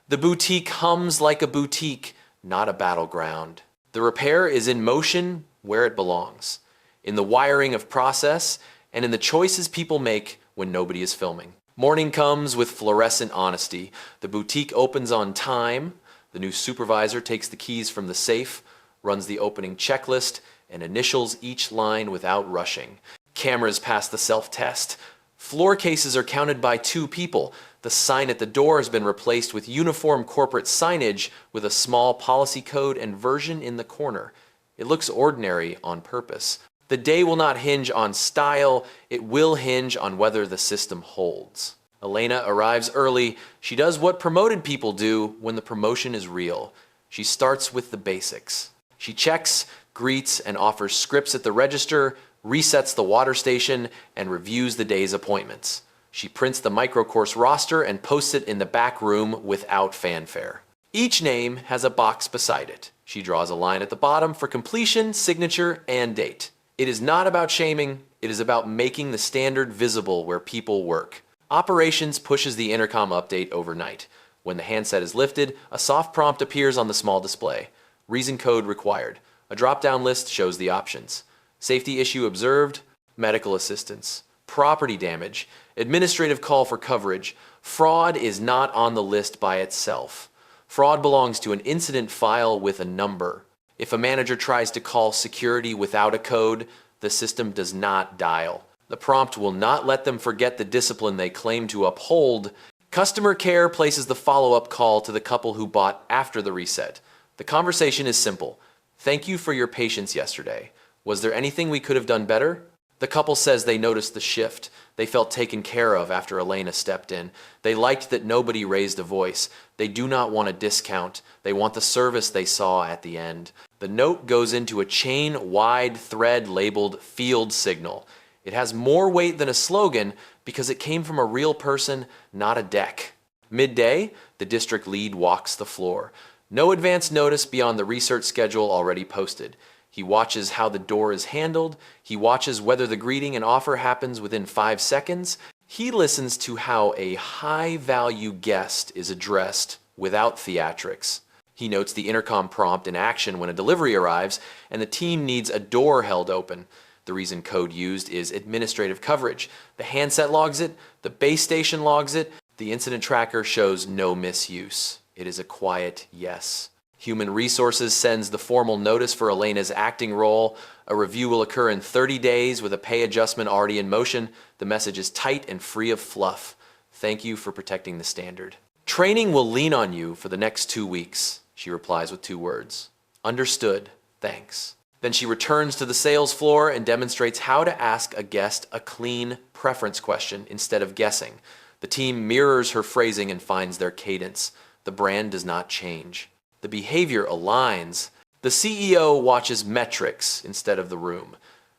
The boutique hums like a boutique, not a battleground. The repair is in motion where it belongs, in the wiring of process and in the choices people make when nobody is filming. Morning comes with fluorescent honesty. The boutique opens on time. The new supervisor takes the keys from the safe, runs the opening checklist, and initials each line without rushing. Cameras pass the self-test. Floor cases are counted by 2 people. The sign at the door has been replaced with uniform corporate signage with a small policy code and version in the corner. It looks ordinary on purpose. The day will not hinge on style, it will hinge on whether the system holds. Elena arrives early. She does what promoted people do when the promotion is real. She starts with the basics. She checks, greets, and offers scripts at the register, resets the water station, and reviews the day's appointments. She prints the microcourse roster and posts it in the back room without fanfare. Each name has a box beside it. She draws a line at the bottom for completion, signature, and date. It is not about shaming, it is about making the standard visible where people work. Operations pushes the intercom update overnight. When the handset is lifted, a soft prompt appears on the small display. Reason code required. A drop-down list shows the options. Safety issue observed, medical assistance, property damage, administrative call for coverage. Fraud is not on the list by itself. Fraud belongs to an incident file with a number. If a manager tries to call security without a code, the system does not dial. The prompt will not let them forget the discipline they claim to uphold. Customer care places the follow-up call to the couple who bought after the reset. The conversation is simple. Thank you for your patience yesterday. Was there anything we could have done better? The couple says they noticed the shift. They felt taken care of after Elena stepped in. They liked that nobody raised a voice. They do not want a discount. They want the service they saw at the end. The note goes into a chain-wide thread labeled field signal. It has more weight than a slogan because it came from a real person, not a deck. Midday, the district lead walks the floor. No advance notice beyond the research schedule already posted. He watches how the door is handled. He watches whether the greeting and offer happens within 5 seconds. He listens to how a high-value guest is addressed without theatrics. He notes the intercom prompt in action when a delivery arrives, and the team needs a door held open. The reason code used is administrative coverage. The handset logs it, the base station logs it, the incident tracker shows no misuse. It is a quiet yes. Human Resources sends the formal notice for Elena's acting role. A review will occur in 30 days with a pay adjustment already in motion. The message is tight and free of fluff. Thank you for protecting the standard. Training will lean on you for the next 2 weeks, she replies with 2 words. Understood, thanks. Then she returns to the sales floor and demonstrates how to ask a guest a clean preference question instead of guessing. The team mirrors her phrasing and finds their cadence. The brand does not change. The behavior aligns. The CEO watches metrics instead of the room.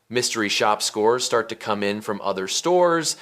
Mystery shop scores start to come in from other stores.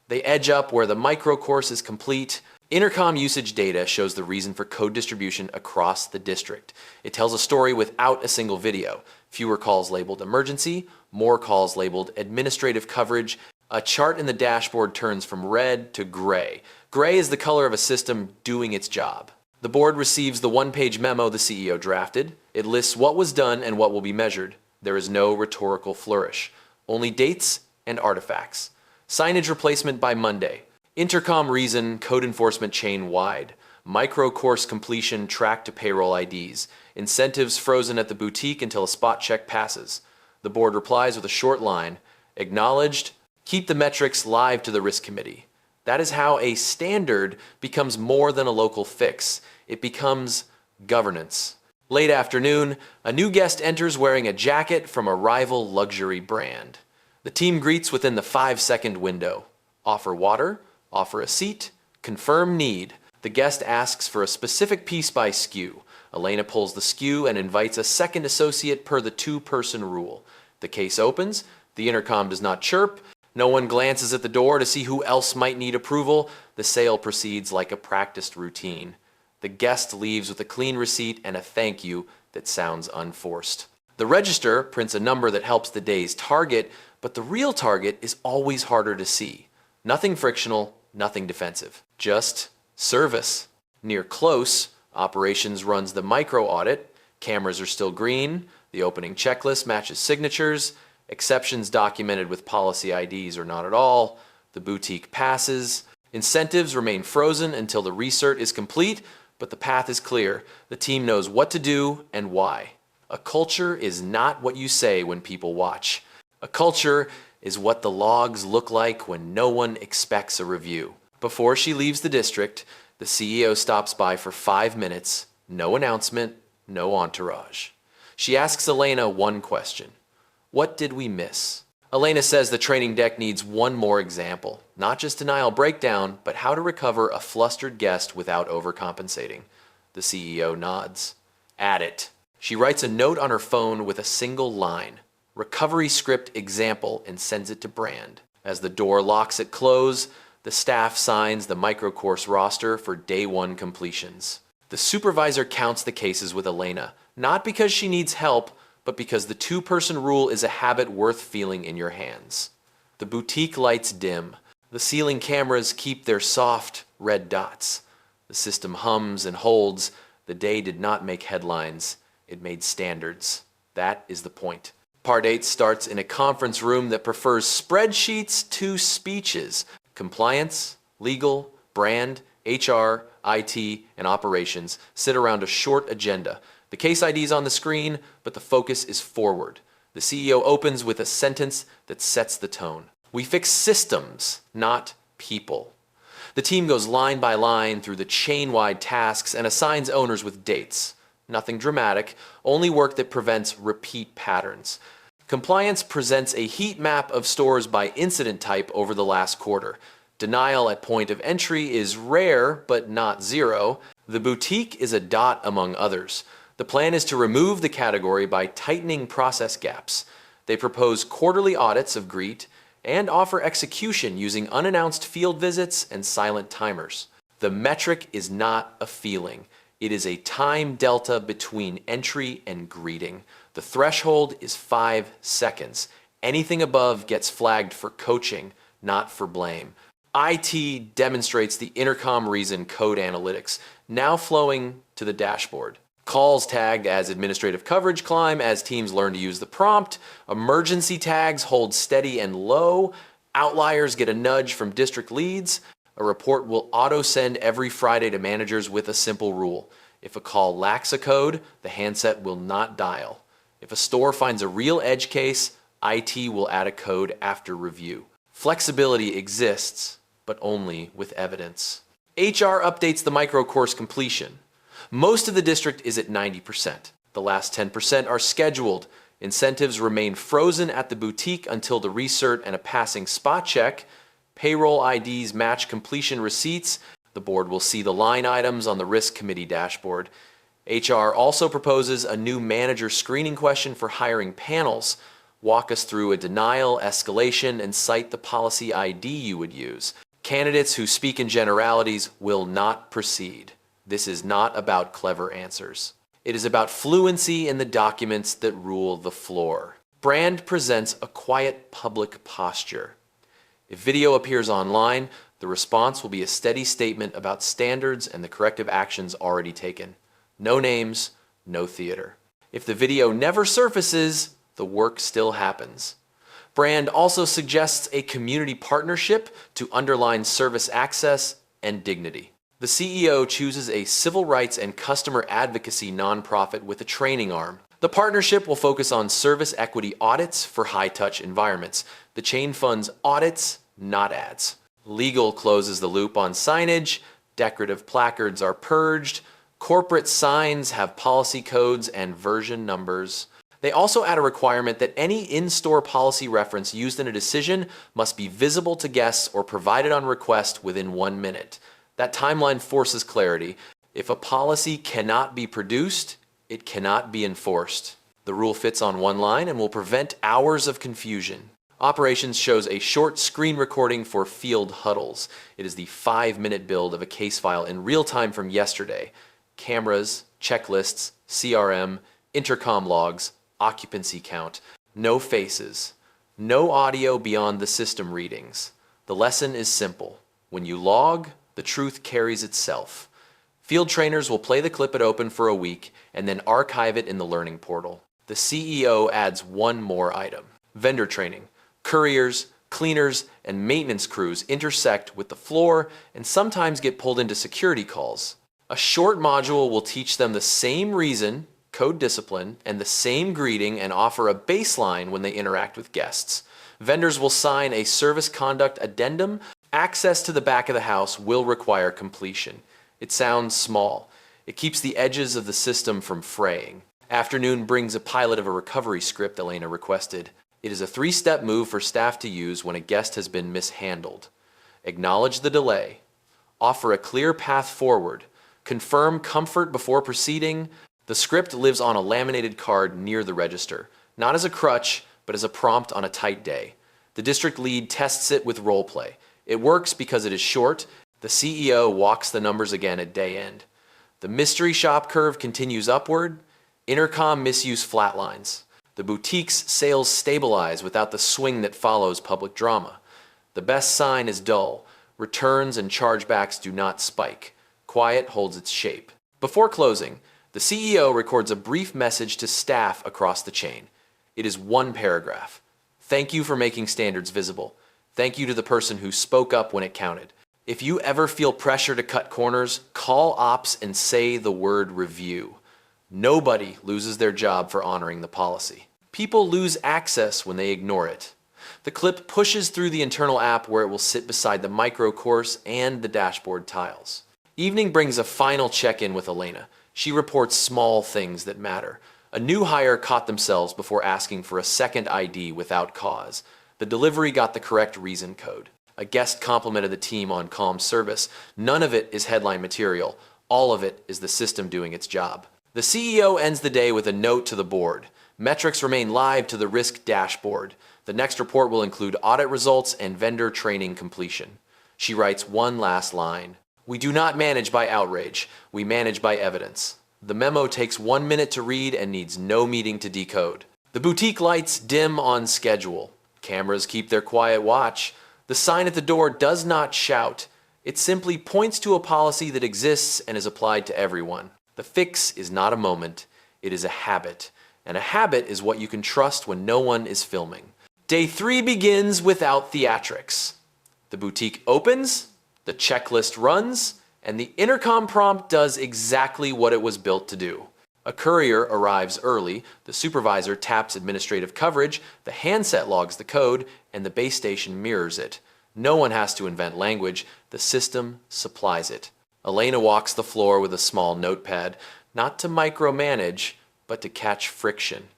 They edge up where the micro course is complete. Intercom usage data shows the reason for code distribution across the district. It tells a story without a single video. Fewer calls labeled emergency, more calls labeled administrative coverage. A chart in the dashboard turns from red to gray. Gray is the color of a system doing its job. The board receives the 1-page memo the CEO drafted. It lists what was done and what will be measured. There is no rhetorical flourish, only dates and artifacts. Signage replacement by Monday. Intercom reason, code enforcement chain wide. Micro course completion tracked to payroll IDs. Incentives frozen at the boutique until a spot check passes. The board replies with a short line. Acknowledged. Keep the metrics live to the risk committee. That is how a standard becomes more than a local fix. It becomes governance. Late afternoon, a new guest enters wearing a jacket from a rival luxury brand. The team greets within the 5-second window. Offer water, offer a seat, confirm need. The guest asks for a specific piece by SKU. Elena pulls the SKU and invites a second associate per the 2-person rule. The case opens, the intercom does not chirp, no one glances at the door to see who else might need approval. The sale proceeds like a practiced routine. The guest leaves with a clean receipt and a thank you that sounds unforced. The register prints a number that helps the day's target, but the real target is always harder to see. Nothing frictional, nothing defensive. Just service. Near close, operations runs the micro audit. Cameras are still green. The opening checklist matches signatures. Exceptions documented with policy IDs or not at all. The boutique passes. Incentives remain frozen until the recert is complete, but the path is clear. The team knows what to do and why. A culture is not what you say when people watch. A culture is what the logs look like when no one expects a review. Before she leaves the district, the CEO stops by for 5 minutes, no announcement, no entourage. She asks Elena one question. What did we miss? Elena says the training deck needs one more example. Not just denial breakdown, but how to recover a flustered guest without overcompensating. The CEO nods. Add it. She writes a note on her phone with a single line. Recovery script example, and sends it to Brand. As the door locks at close, the staff signs the microcourse roster for day 1 completions. The supervisor counts the cases with Elena, not because she needs help, but because the 2-person rule is a habit worth feeling in your hands. The boutique lights dim. The ceiling cameras keep their soft red dots. The system hums and holds. The day did not make headlines. It made standards. That is the point. Part 8 starts in a conference room that prefers spreadsheets to speeches. Compliance, legal, brand, HR, IT, and operations sit around a short agenda. The case ID is on the screen, but the focus is forward. The CEO opens with a sentence that sets the tone. We fix systems, not people. The team goes line by line through the chain-wide tasks and assigns owners with dates. Nothing dramatic, only work that prevents repeat patterns. Compliance presents a heat map of stores by incident type over the last quarter. Denial at point of entry is rare, but not zero. The boutique is a dot among others. The plan is to remove the category by tightening process gaps. They propose quarterly audits of GREET and offer execution using unannounced field visits and silent timers. The metric is not a feeling. It is a time delta between entry and greeting. The threshold is 5 seconds. Anything above gets flagged for coaching, not for blame. IT demonstrates the intercom reason code analytics, now flowing to the dashboard. Calls tagged as administrative coverage climb as teams learn to use the prompt. Emergency tags hold steady and low. Outliers get a nudge from district leads. A report will auto-send every Friday to managers with a simple rule. If a call lacks a code, the handset will not dial. If a store finds a real edge case, IT will add a code after review. Flexibility exists, but only with evidence. HR updates the microcourse completion. Most of the district is at 90%. The last 10% are scheduled. Incentives remain frozen at the boutique until the recert and a passing spot check. Payroll IDs match completion receipts. The board will see the line items on the risk committee dashboard. HR also proposes a new manager screening question for hiring panels. Walk us through a denial, escalation, and cite the policy ID you would use. Candidates who speak in generalities will not proceed. This is not about clever answers. It is about fluency in the documents that rule the floor. Brand presents a quiet public posture. If video appears online, the response will be a steady statement about standards and the corrective actions already taken. No names, no theater. If the video never surfaces, the work still happens. Brand also suggests a community partnership to underline service access and dignity. The CEO chooses a civil rights and customer advocacy nonprofit with a training arm. The partnership will focus on service equity audits for high-touch environments. The chain funds audits, not ads. Legal closes the loop on signage. Decorative placards are purged. Corporate signs have policy codes and version numbers. They also add a requirement that any in-store policy reference used in a decision must be visible to guests or provided on request within 1 minute. That timeline forces clarity. If a policy cannot be produced, it cannot be enforced. The rule fits on one line and will prevent hours of confusion. Operations shows a short screen recording for field huddles. It is the 5-minute build of a case file in real time from yesterday. Cameras, checklists, CRM, intercom logs, occupancy count, no faces, no audio beyond the system readings. The lesson is simple. When you log, the truth carries itself. Field trainers will play the clip at open for a week and then archive it in the learning portal. The CEO adds one more item. Vendor training. Couriers, cleaners, and maintenance crews intersect with the floor and sometimes get pulled into security calls. A short module will teach them the same reason, code discipline, and the same greeting and offer a baseline when they interact with guests. Vendors will sign a service conduct addendum. Access to the back of the house will require completion. It sounds small. It keeps the edges of the system from fraying. Afternoon brings a pilot of a recovery script Elena requested. It is a 3-step move for staff to use when a guest has been mishandled. Acknowledge the delay. Offer a clear path forward. Confirm comfort before proceeding. The script lives on a laminated card near the register, not as a crutch, but as a prompt on a tight day. The district lead tests it with role play. It works because it is short. The CEO walks the numbers again at day end. The mystery shop curve continues upward. Intercom misuse flatlines. The boutique's sales stabilize without the swing that follows public drama. The best sign is dull. Returns and chargebacks do not spike. Quiet holds its shape. Before closing, the CEO records a brief message to staff across the chain. It is one paragraph. Thank you for making standards visible. Thank you to the person who spoke up when it counted. If you ever feel pressure to cut corners, call ops and say the word review. Nobody loses their job for honoring the policy. People lose access when they ignore it. The clip pushes through the internal app where it will sit beside the micro course and the dashboard tiles. Evening brings a final check-in with Elena. She reports small things that matter. A new hire caught themselves before asking for a second ID without cause. The delivery got the correct reason code. A guest complimented the team on calm service. None of it is headline material. All of it is the system doing its job. The CEO ends the day with a note to the board. Metrics remain live to the risk dashboard. The next report will include audit results and vendor training completion. She writes one last line. We do not manage by outrage. We manage by evidence. The memo takes 1 minute to read and needs no meeting to decode. The boutique lights dim on schedule. Cameras keep their quiet watch. The sign at the door does not shout. It simply points to a policy that exists and is applied to everyone. The fix is not a moment. It is a habit. And a habit is what you can trust when no one is filming. Day 3 begins without theatrics. The boutique opens, the checklist runs, and the intercom prompt does exactly what it was built to do. A courier arrives early, the supervisor taps administrative coverage, the handset logs the code, and the base station mirrors it. No one has to invent language, the system supplies it. Elena walks the floor with a small notepad, not to micromanage, but to catch friction.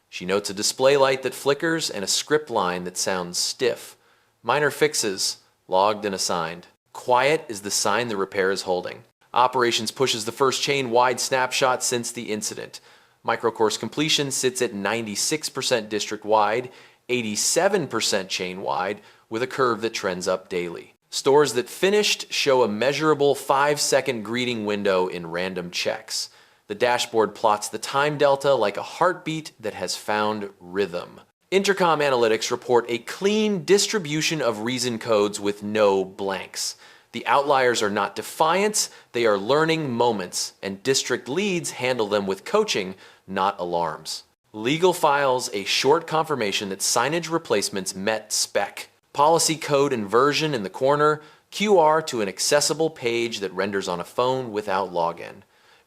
She notes a display light that flickers and a script line that sounds stiff. Minor fixes, logged and assigned. Quiet is the sign the repair is holding. Operations pushes the first chain-wide snapshot since the incident. Microcourse completion sits at 96% district-wide, 87% chain-wide, with a curve that trends up daily. Stores that finished show a measurable 5-second greeting window in random checks. The dashboard plots the time delta like a heartbeat that has found rhythm. Intercom analytics report a clean distribution of reason codes with no blanks. The outliers are not defiance, they are learning moments, and district leads handle them with coaching, not alarms. Legal files a short confirmation that signage replacements met spec. Policy code inversion in the corner, QR to an accessible page that renders on a phone without login.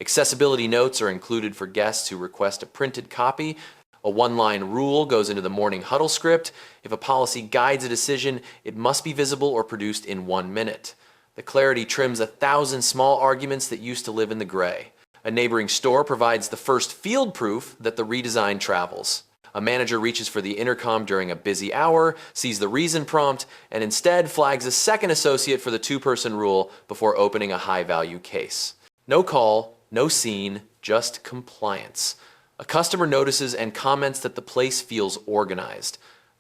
Accessibility notes are included for guests who request a printed copy. A one-line rule goes into the morning huddle script. If a policy guides a decision, it must be visible or produced in 1 minute. The clarity trims 1,000 small arguments that used to live in the gray. A neighboring store provides the first field proof that the redesign travels. A manager reaches for the intercom during a busy hour, sees the reason prompt, and instead flags a second associate for the 2-person rule before opening a high-value case. No call, no scene, just compliance. A customer notices and comments that the place feels organized.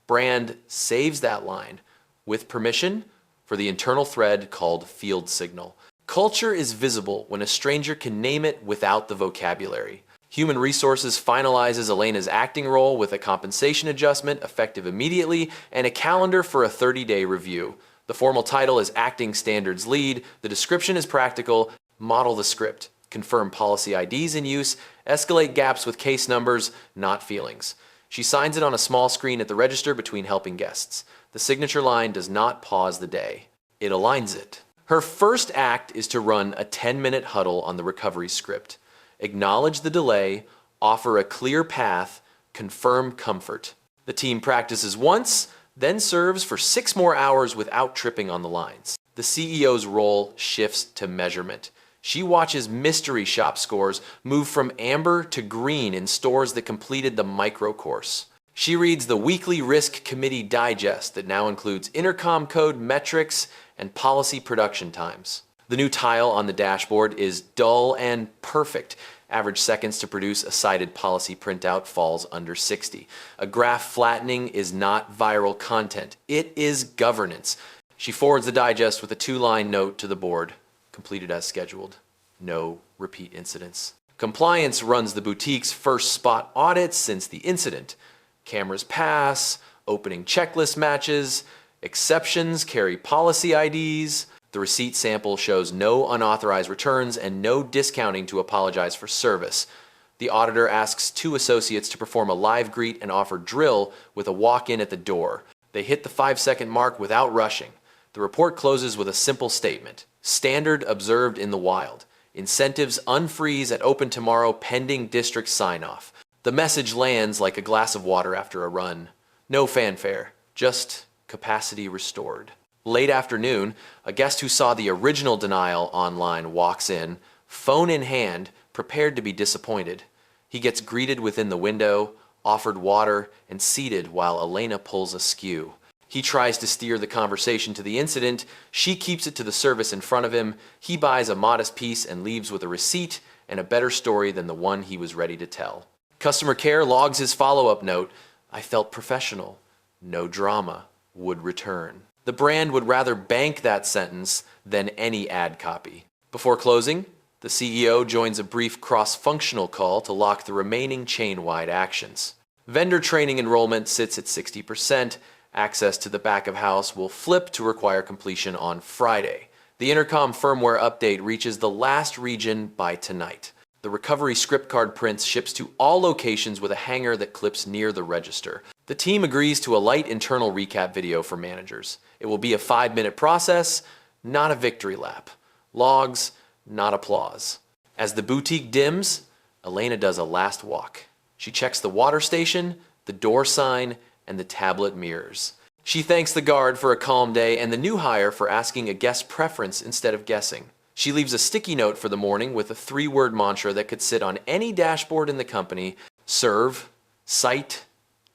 Brand saves that line, with permission, for the internal thread called field signal. Culture is visible when a stranger can name it without the vocabulary. Human Resources finalizes Elena's acting role with a compensation adjustment effective immediately and a calendar for a 30-day review. The formal title is Acting Standards Lead. The description is practical. Model the script. Confirm policy IDs in use. Escalate gaps with case numbers, not feelings. She signs it on a small screen at the register between helping guests. The signature line does not pause the day. It aligns it. Her first act is to run a 10-minute huddle on the recovery script. Acknowledge the delay, offer a clear path, confirm comfort. The team practices once, then serves for 6 more hours without tripping on the lines. The CEO's role shifts to measurement. She watches mystery shop scores move from amber to green in stores that completed the micro course. She reads the weekly risk committee digest that now includes intercom code metrics and policy production times. The new tile on the dashboard is dull and perfect. Average seconds to produce a cited policy printout falls under 60. A graph flattening is not viral content. It is governance. She forwards the digest with a 2-line note to the board. Completed as scheduled. No repeat incidents. Compliance runs the boutique's first spot audit since the incident. Cameras pass, opening checklist matches, exceptions carry policy IDs. The receipt sample shows no unauthorized returns and no discounting to apologize for service. The auditor asks 2 associates to perform a live greet and offer drill with a walk-in at the door. They hit the 5-second mark without rushing. The report closes with a simple statement. Standard observed in the wild. Incentives unfreeze at open tomorrow pending district sign-off. The message lands like a glass of water after a run. No fanfare, just capacity restored. Late afternoon, a guest who saw the original denial online walks in, phone in hand, prepared to be disappointed. He gets greeted within the window, offered water, and seated while Elena pulls askew. He tries to steer the conversation to the incident. She keeps it to the service in front of him. He buys a modest piece and leaves with a receipt and a better story than the one he was ready to tell. Customer care logs his follow-up note. I felt professional. No drama. Would return. The brand would rather bank that sentence than any ad copy. Before closing, the CEO joins a brief cross-functional call to lock the remaining chain-wide actions. Vendor training enrollment sits at 60%. Access to the back of house will flip to require completion on Friday. The intercom firmware update reaches the last region by tonight. The recovery script card prints ships to all locations with a hanger that clips near the register. The team agrees to a light internal recap video for managers. It will be a 5-minute process, not a victory lap. Logs, not applause. As the boutique dims, Elena does a last walk. She checks the water station, the door sign, and the tablet mirrors. She thanks the guard for a calm day and the new hire for asking a guest preference instead of guessing. She leaves a sticky note for the morning with a 3-word mantra that could sit on any dashboard in the company. Serve, cite,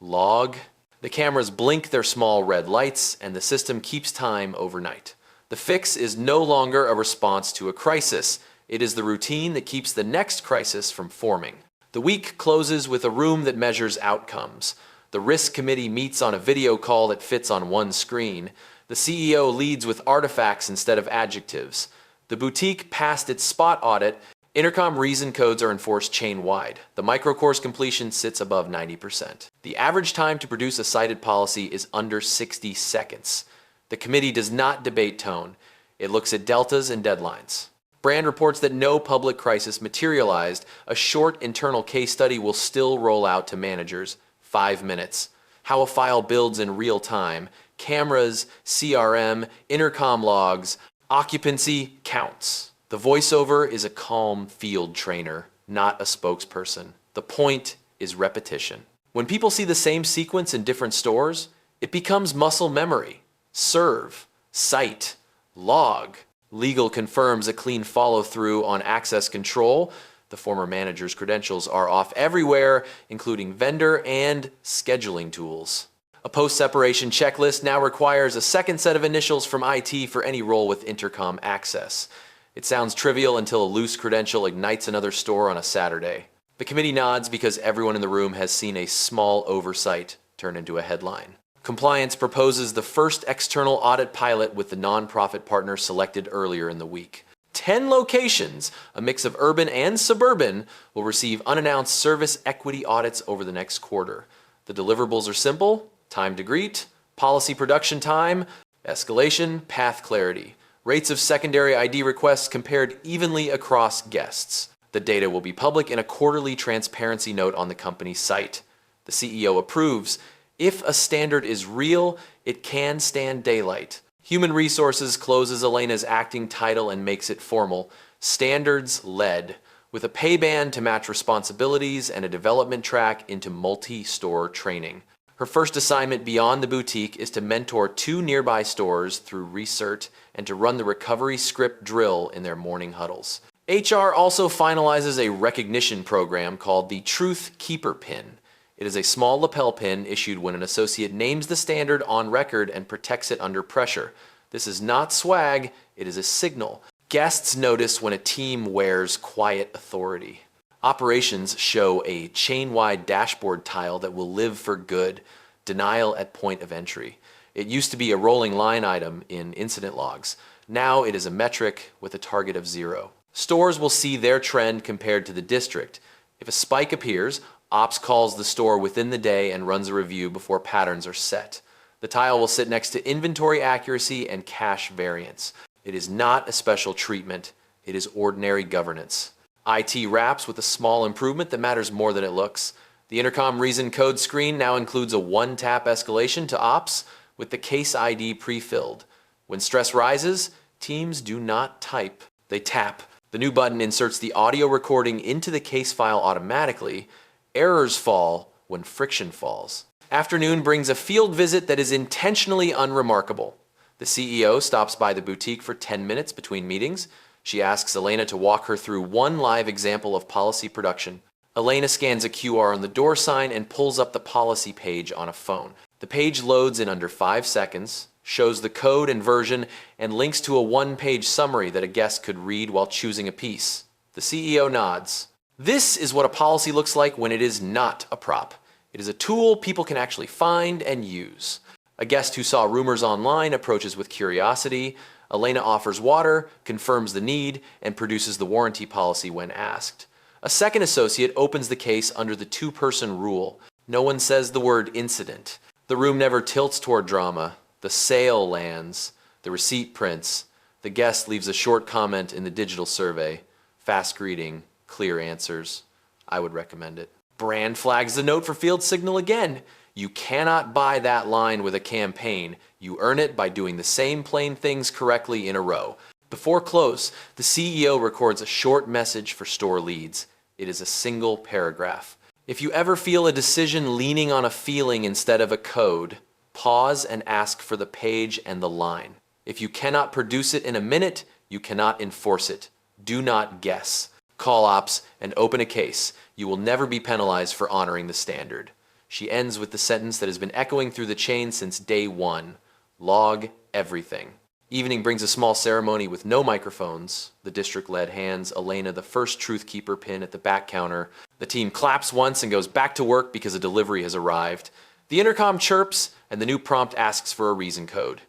log. The cameras blink their small red lights and the system keeps time overnight. The fix is no longer a response to a crisis. It is the routine that keeps the next crisis from forming. The week closes with a room that measures outcomes. The risk committee meets on a video call that fits on one screen. The CEO leads with artifacts instead of adjectives. The boutique passed its spot audit. Intercom reason codes are enforced chain-wide. The microcourse completion sits above 90%. The average time to produce a cited policy is under 60 seconds. The committee does not debate tone. It looks at deltas and deadlines. Brand reports that no public crisis materialized. A short internal case study will still roll out to managers. 5 minutes. How a file builds in real time. Cameras, CRM, intercom logs. Occupancy counts. The voiceover is a calm field trainer, not a spokesperson. The point is repetition. When people see the same sequence in different stores, it becomes muscle memory. Serve, cite, log. Legal confirms a clean follow-through on access control. The former manager's credentials are off everywhere, including vendor and scheduling tools. A post-separation checklist now requires a second set of initials from IT for any role with intercom access. It sounds trivial until a loose credential ignites another store on a Saturday. The committee nods because everyone in the room has seen a small oversight turn into a headline. Compliance proposes the first external audit pilot with the nonprofit partner selected earlier in the week. 10 locations, a mix of urban and suburban, will receive unannounced service equity audits over the next quarter. The deliverables are simple: time to greet, policy production time, escalation, path clarity. Rates of secondary ID requests compared evenly across guests. The data will be public in a quarterly transparency note on the company's site. The CEO approves. If a standard is real, it can stand daylight. Human Resources closes Elena's acting title and makes it formal. Standards led, with a pay band to match responsibilities and a development track into multi-store training. Her first assignment beyond the boutique is to mentor 2 nearby stores through Recert and to run the recovery script drill in their morning huddles. HR also finalizes a recognition program called the Truth Keeper Pin. It is a small lapel pin issued when an associate names the standard on record and protects it under pressure. This is not swag, it is a signal. Guests notice when a team wears quiet authority. Operations show a chain-wide dashboard tile that will live for good. Denial at point of entry. It used to be a rolling line item in incident logs. Now it is a metric with a target of 0. Stores will see their trend compared to the district. If a spike appears, Ops calls the store within the day and runs a review before patterns are set. The tile will sit next to inventory accuracy and cash variance. It is not a special treatment, it is ordinary governance. IT wraps with a small improvement that matters more than it looks. The intercom reason code screen now includes a one-tap escalation to Ops with the case ID pre-filled. When stress rises, teams do not type, they tap. The new button inserts the audio recording into the case file automatically. Errors fall when friction falls. Afternoon brings a field visit that is intentionally unremarkable. The CEO stops by the boutique for 10 minutes between meetings. She asks Elena to walk her through one live example of policy production. Elena scans a QR on the door sign and pulls up the policy page on a phone. The page loads in under 5 seconds, shows the code and version, and links to a one-page summary that a guest could read while choosing a piece. The CEO nods. This is what a policy looks like when it is not a prop. It is a tool people can actually find and use. A guest who saw rumors online approaches with curiosity. Elena offers water, confirms the need, and produces the warranty policy when asked. A second associate opens the case under the 2-person rule. No one says the word incident. The room never tilts toward drama. The sale lands. The receipt prints. The guest leaves a short comment in the digital survey. Fast greeting. Clear answers. I would recommend it. Brand flags the note for field signal again. You cannot buy that line with a campaign. You earn it by doing the same plain things correctly in a row. Before close, the CEO records a short message for store leads. It is a single paragraph. If you ever feel a decision leaning on a feeling instead of a code, pause and ask for the page and the line. If you cannot produce it in a minute, you cannot enforce it. Do not guess. Call Ops and open a case. You will never be penalized for honoring the standard. She ends with the sentence that has been echoing through the chain since day 1. Log everything. Evening brings a small ceremony with no microphones. The district-led hands Elena the first Truth Keeper pin at the back counter. The team claps once and goes back to work because a delivery has arrived. The intercom chirps and the new prompt asks for a reason code.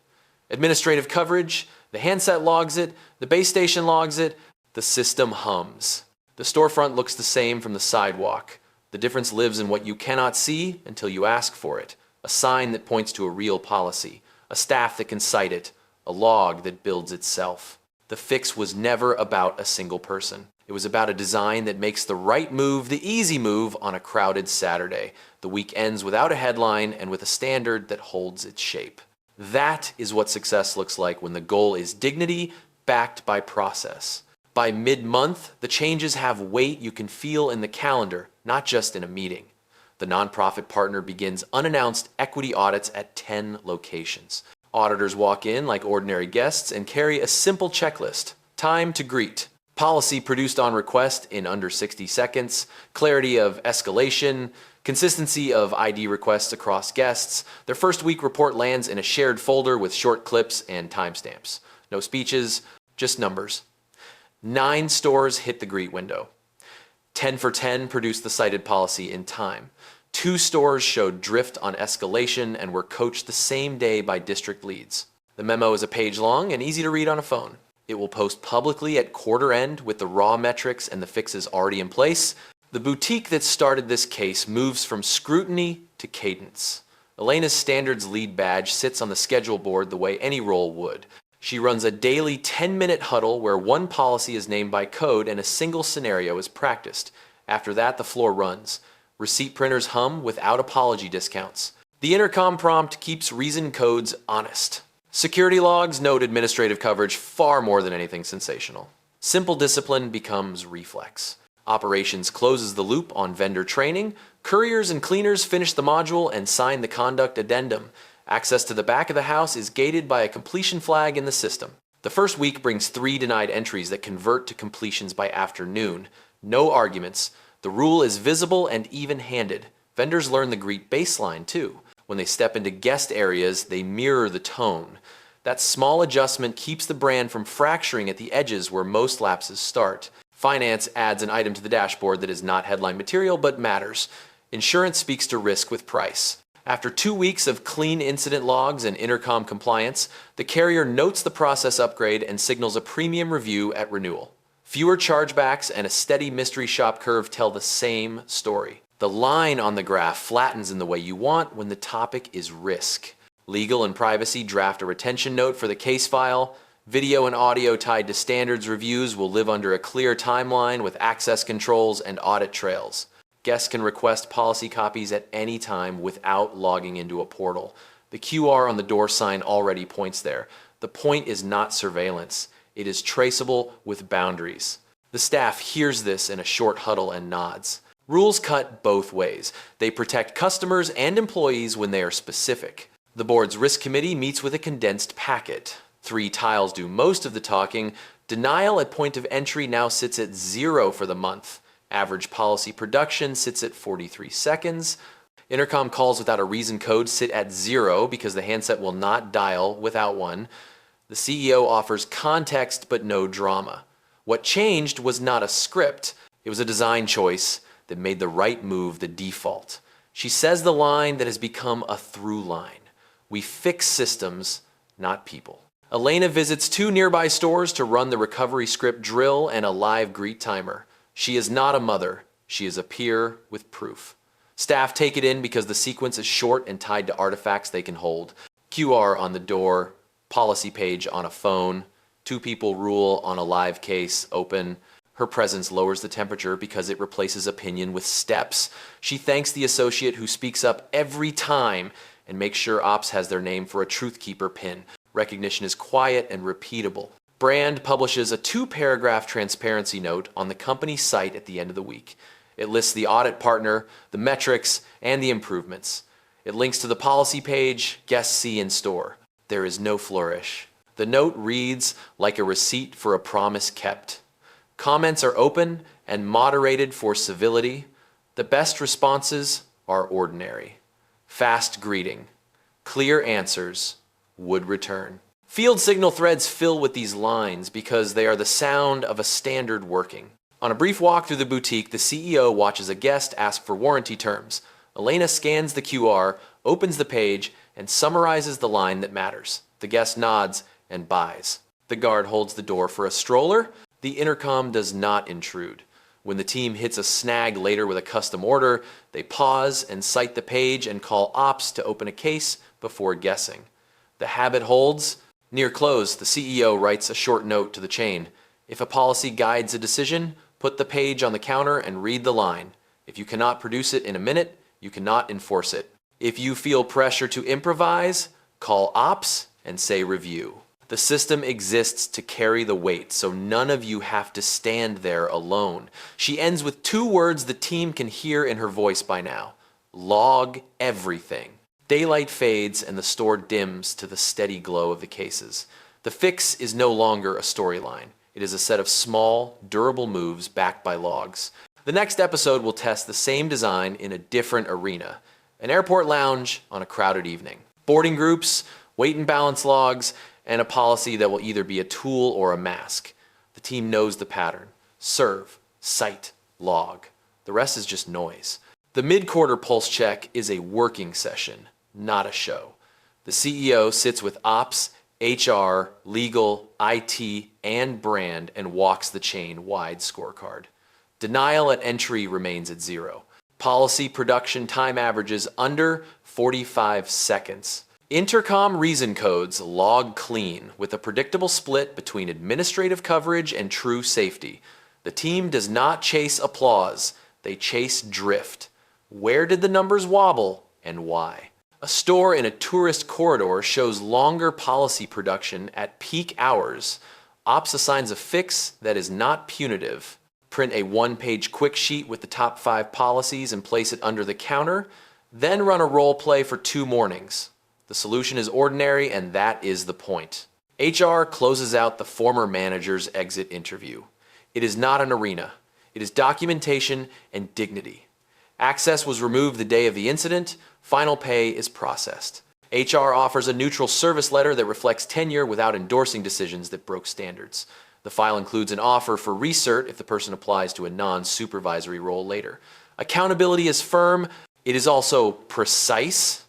Administrative coverage, the handset logs it, the base station logs it, the system hums. The storefront looks the same from the sidewalk. The difference lives in what you cannot see until you ask for it. A sign that points to a real policy. A staff that can cite it. A log that builds itself. The fix was never about a single person. It was about a design that makes the right move the easy move on a crowded Saturday. The week ends without a headline and with a standard that holds its shape. That is what success looks like when the goal is dignity backed by process. By mid-month, the changes have weight you can feel in the calendar, not just in a meeting. The nonprofit partner begins unannounced equity audits at 10 locations. Auditors walk in like ordinary guests and carry a simple checklist. Time to greet. Policy produced on request in under 60 seconds. Clarity of escalation. Consistency of ID requests across guests. Their first week report lands in a shared folder with short clips and timestamps. No speeches, just numbers. 9 stores hit the greet window. 10 for 10 produced the cited policy in time. 2 stores showed drift on escalation and were coached the same day by district leads. The memo is a page long and easy to read on a phone. It will post publicly at quarter end with the raw metrics and the fixes already in place. The boutique that started this case moves from scrutiny to cadence. Elena's standards lead badge sits on the schedule board the way any role would. She runs a daily 10-minute huddle where one policy is named by code and a single scenario is practiced. After that, the floor runs. Receipt printers hum without apology discounts. The intercom prompt keeps reason codes honest. Security logs note administrative coverage far more than anything sensational. Simple discipline becomes reflex. Operations closes the loop on vendor training. Couriers and cleaners finish the module and sign the conduct addendum. Access to the back of the house is gated by a completion flag in the system. The first week brings 3 denied entries that convert to completions by afternoon. No arguments. The rule is visible and even-handed. Vendors learn the greet baseline too. When they step into guest areas, they mirror the tone. That small adjustment keeps the brand from fracturing at the edges where most lapses start. Finance adds an item to the dashboard that is not headline material but matters. Insurance speaks to risk with price. After 2 weeks of clean incident logs and intercom compliance, the carrier notes the process upgrade and signals a premium review at renewal. Fewer chargebacks and a steady mystery shop curve tell the same story. The line on the graph flattens in the way you want when the topic is risk. Legal and privacy draft a retention note for the case file. Video and audio tied to standards reviews will live under a clear timeline with access controls and audit trails. Guests can request policy copies at any time without logging into a portal. The QR on the door sign already points there. The point is not surveillance. It is traceable with boundaries. The staff hears this in a short huddle and nods. Rules cut both ways. They protect customers and employees when they are specific. The board's risk committee meets with a condensed packet. 3 tiles do most of the talking. Denial at point of entry now sits at 0 for the month. Average policy production sits at 43 seconds. Intercom calls without a reason code sit at 0 because the handset will not dial without one. The CEO offers context but no drama. What changed was not a script. It was a design choice that made the right move the default. She says the line that has become a through line. We fix systems, not people. Elena visits 2 nearby stores to run the recovery script drill and a live greet timer. She is not a mother. She is a peer with proof. Staff take it in because the sequence is short and tied to artifacts they can hold. QR on the door, policy page on a phone, 2 people rule on a live case open. Her presence lowers the temperature because it replaces opinion with steps. She thanks the associate who speaks up every time and makes sure Ops has their name for a Truth Keeper pin. Recognition is quiet and repeatable. Brand publishes a 2-paragraph transparency note on the company site at the end of the week. It lists the audit partner, the metrics, and the improvements. It links to the policy page guests see in store. There is no flourish. The note reads like a receipt for a promise kept. Comments are open and moderated for civility. The best responses are ordinary. Fast greeting. Clear answers. Would return. Field signal threads fill with these lines because they are the sound of a standard working. On a brief walk through the boutique, the CEO watches a guest ask for warranty terms. Elena scans the QR, opens the page, and summarizes the line that matters. The guest nods and buys. The guard holds the door for a stroller. The intercom does not intrude. When the team hits a snag later with a custom order, they pause and cite the page and call Ops to open a case before guessing. The habit holds. Near close, the CEO writes a short note to the chain. If a policy guides a decision, put the page on the counter and read the line. If you cannot produce it in a minute, you cannot enforce it. If you feel pressure to improvise, call Ops and say review. The system exists to carry the weight, so none of you have to stand there alone. She ends with 2 words the team can hear in her voice by now. Log everything. Daylight fades and the store dims to the steady glow of the cases. The fix is no longer a storyline. It is a set of small, durable moves backed by logs. The next episode will test the same design in a different arena. An airport lounge on a crowded evening. Boarding groups, weight and balance logs, and a policy that will either be a tool or a mask. The team knows the pattern. Serve, cite, log. The rest is just noise. The mid-quarter pulse check is a working session, not a show. The CEO sits with Ops HR, legal, IT, and brand, and walks the chain wide scorecard. Denial at entry remains at 0. Policy production time averages under 45 seconds. Intercom reason codes log clean with a predictable split between administrative coverage and true safety. The team does not chase applause, they chase drift. Where did the numbers wobble and why? A store in a tourist corridor shows longer policy production at peak hours. Ops assigns a fix that is not punitive. Print a one-page quick sheet with the top 5 policies and place it under the counter, then run a role play for 2 mornings. The solution is ordinary, and that is the point. HR closes out the former manager's exit interview. It is not an arena. It is documentation and dignity. Access was removed the day of the incident. Final pay is processed. HR offers a neutral service letter that reflects tenure without endorsing decisions that broke standards. The file includes an offer for recert if the person applies to a non-supervisory role later. Accountability is firm. It is also precise.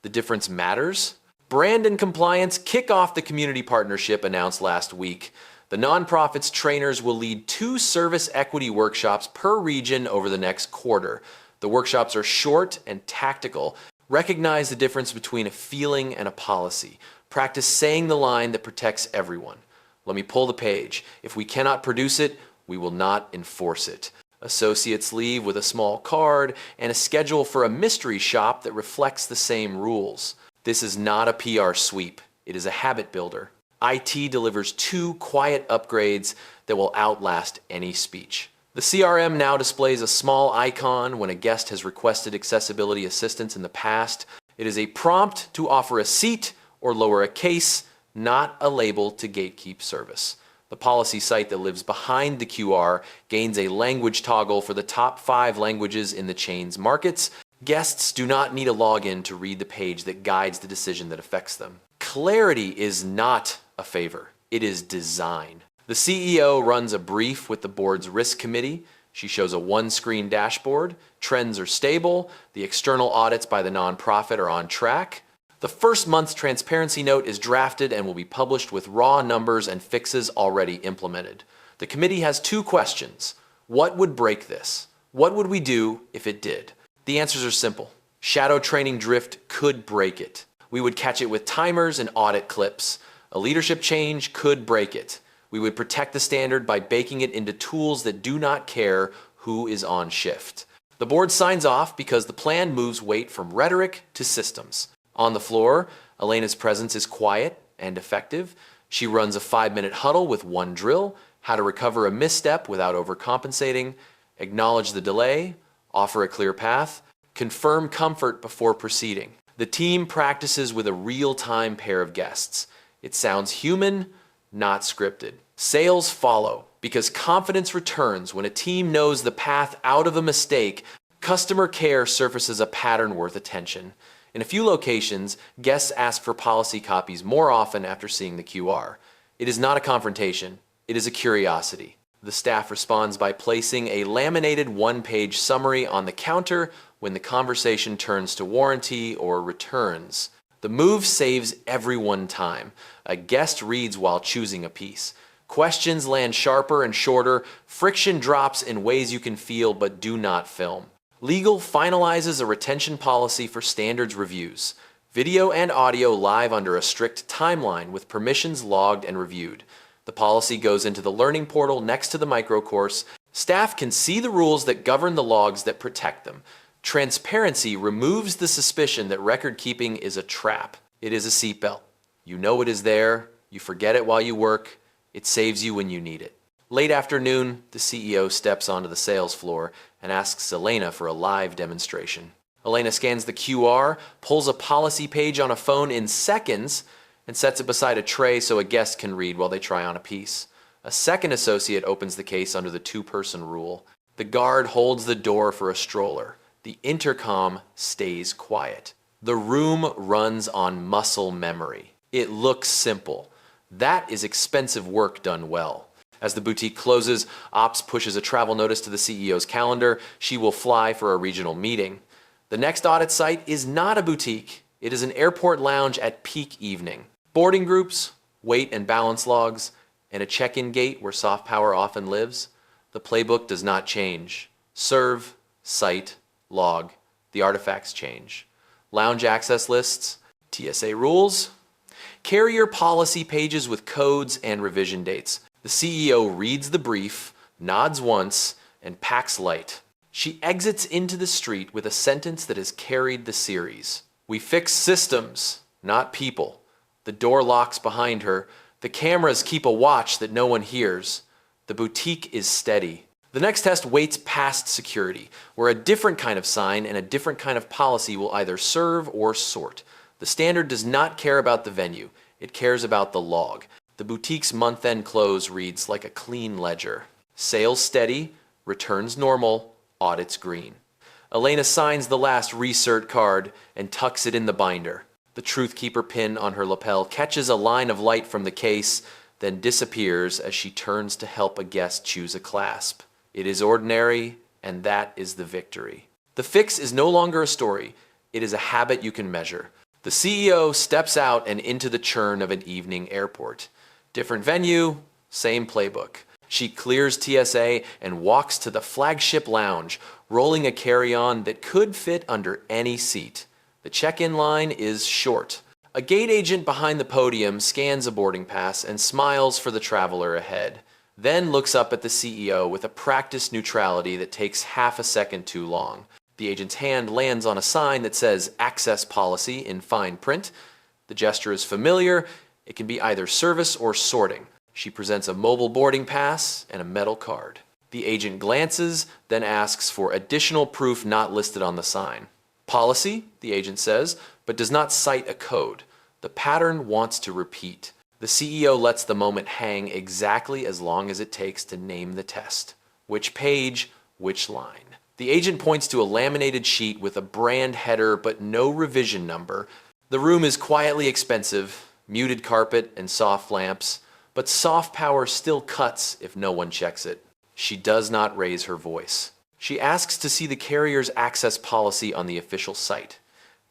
The difference matters. Brand and compliance kick off the community partnership announced last week. The nonprofit's trainers will lead 2 service equity workshops per region over the next quarter. The workshops are short and tactical. Recognize the difference between a feeling and a policy. Practice saying the line that protects everyone. Let me pull the page. If we cannot produce it, we will not enforce it. Associates leave with a small card and a schedule for a mystery shop that reflects the same rules. This is not a PR sweep. It is a habit builder. IT delivers 2 quiet upgrades that will outlast any speech. The CRM now displays a small icon when a guest has requested accessibility assistance in the past. It is a prompt to offer a seat or lower a case, not a label to gatekeep service. The policy site that lives behind the QR gains a language toggle for the top 5 languages in the chain's markets. Guests do not need a login to read the page that guides the decision that affects them. Clarity is not a favor. It is design. The CEO runs a brief with the board's risk committee. She shows a one-screen dashboard. Trends are stable. The external audits by the nonprofit are on track. The first month's transparency note is drafted and will be published with raw numbers and fixes already implemented. The committee has 2 questions. What would break this? What would we do if it did? The answers are simple. Shadow training drift could break it. We would catch it with timers and audit clips. A leadership change could break it. We would protect the standard by baking it into tools that do not care who is on shift. The board signs off because the plan moves weight from rhetoric to systems. On the floor, Elena's presence is quiet and effective. She runs a 5-minute huddle with 1 drill: how to recover a misstep without overcompensating, acknowledge the delay, offer a clear path, confirm comfort before proceeding. The team practices with a real-time pair of guests. It sounds human, not scripted. Sales follow because confidence returns when a team knows the path out of a mistake. Customer care surfaces a pattern worth attention. In a few locations, guests ask for policy copies more often after seeing the QR. It is not a confrontation, it is a curiosity. The staff responds by placing a laminated 1-page summary on the counter when the conversation turns to warranty or returns. The move saves everyone time. A guest reads while choosing a piece. Questions land sharper and shorter. Friction drops in ways you can feel but do not film. Legal finalizes a retention policy for standards reviews. Video and audio live under a strict timeline with permissions logged and reviewed. The policy goes into the learning portal next to the microcourse. Staff can see the rules that govern the logs that protect them. Transparency removes the suspicion that record keeping is a trap. It is a seatbelt. You know it is there. You forget it while you work. It saves you when you need it. Late afternoon, the CEO steps onto the sales floor and asks Elena for a live demonstration. Elena scans the QR, pulls a policy page on a phone in seconds, and sets it beside a tray so a guest can read while they try on a piece. A second associate opens the case under the 2-person rule. The guard holds the door for a stroller. The intercom stays quiet. The room runs on muscle memory. It looks simple. That is expensive work done well. As the boutique closes, Ops pushes a travel notice to the CEO's calendar. She will fly for a regional meeting. The next audit site is not a boutique. It is an airport lounge at peak evening. Boarding groups, weight and balance logs, and a check-in gate where soft power often lives, the playbook does not change. Serve, cite, log, the artifacts change. Lounge access lists, TSA rules, carrier policy pages with codes and revision dates. The CEO reads the brief, nods once, and packs light. She exits into the street with a sentence that has carried the series. We fix systems, not people. The door locks behind her. The cameras keep a watch that no one hears. The boutique is steady. The next test waits past security, where a different kind of sign and a different kind of policy will either serve or sort. The standard does not care about the venue. It cares about the log. The boutique's month-end close reads like a clean ledger. Sales steady, returns normal, audits green. Elena signs the last recert card and tucks it in the binder. The Truth Keeper pin on her lapel catches a line of light from the case, then disappears as she turns to help a guest choose a clasp. It is ordinary, and that is the victory. The fix is no longer a story. It is a habit you can measure. The CEO steps out and into the churn of an evening airport. Different venue, same playbook. She clears TSA and walks to the flagship lounge, rolling a carry-on that could fit under any seat. The check-in line is short. A gate agent behind the podium scans a boarding pass and smiles for the traveler ahead, then looks up at the CEO with a practiced neutrality that takes half a second too long. The agent's hand lands on a sign that says Access Policy in fine print. The gesture is familiar. It can be either service or sorting. She presents a mobile boarding pass and a metal card. The agent glances, then asks for additional proof not listed on the sign. Policy, the agent says, but does not cite a code. The pattern wants to repeat. The CEO lets the moment hang exactly as long as it takes to name the test. Which page, which line? The agent points to a laminated sheet with a brand header but no revision number. The room is quietly expensive, muted carpet and soft lamps, but soft power still cuts if no one checks it. She does not raise her voice. She asks to see the carrier's access policy on the official site.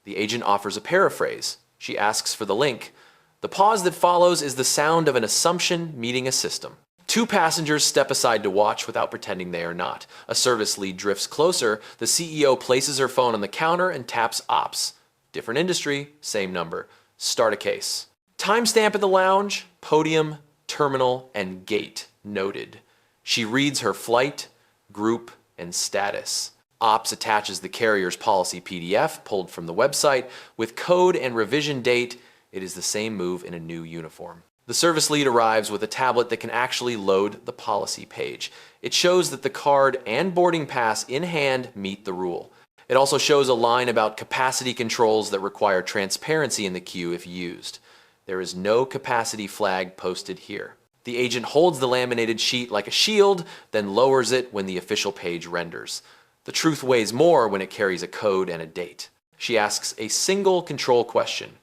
The agent offers a paraphrase. She asks for the link. The pause that follows is the sound of an assumption meeting a system. Two passengers step aside to watch without pretending they are not. A service lead drifts closer. The CEO places her phone on the counter and taps ops. Different industry, same number. Start a case. Timestamp at the lounge, podium, terminal, and gate noted. She reads her flight, group, and status. Ops attaches the carrier's policy PDF pulled from the website. With code and revision date, it is the same move in a new uniform. The service lead arrives with a tablet that can actually load the policy page. It shows that the card and boarding pass in hand meet the rule. It also shows a line about capacity controls that require transparency in the queue if used. There is no capacity flag posted here. The agent holds the laminated sheet like a shield, then lowers it when the official page renders. The truth weighs more when it carries a code and a date. She asks a single control question.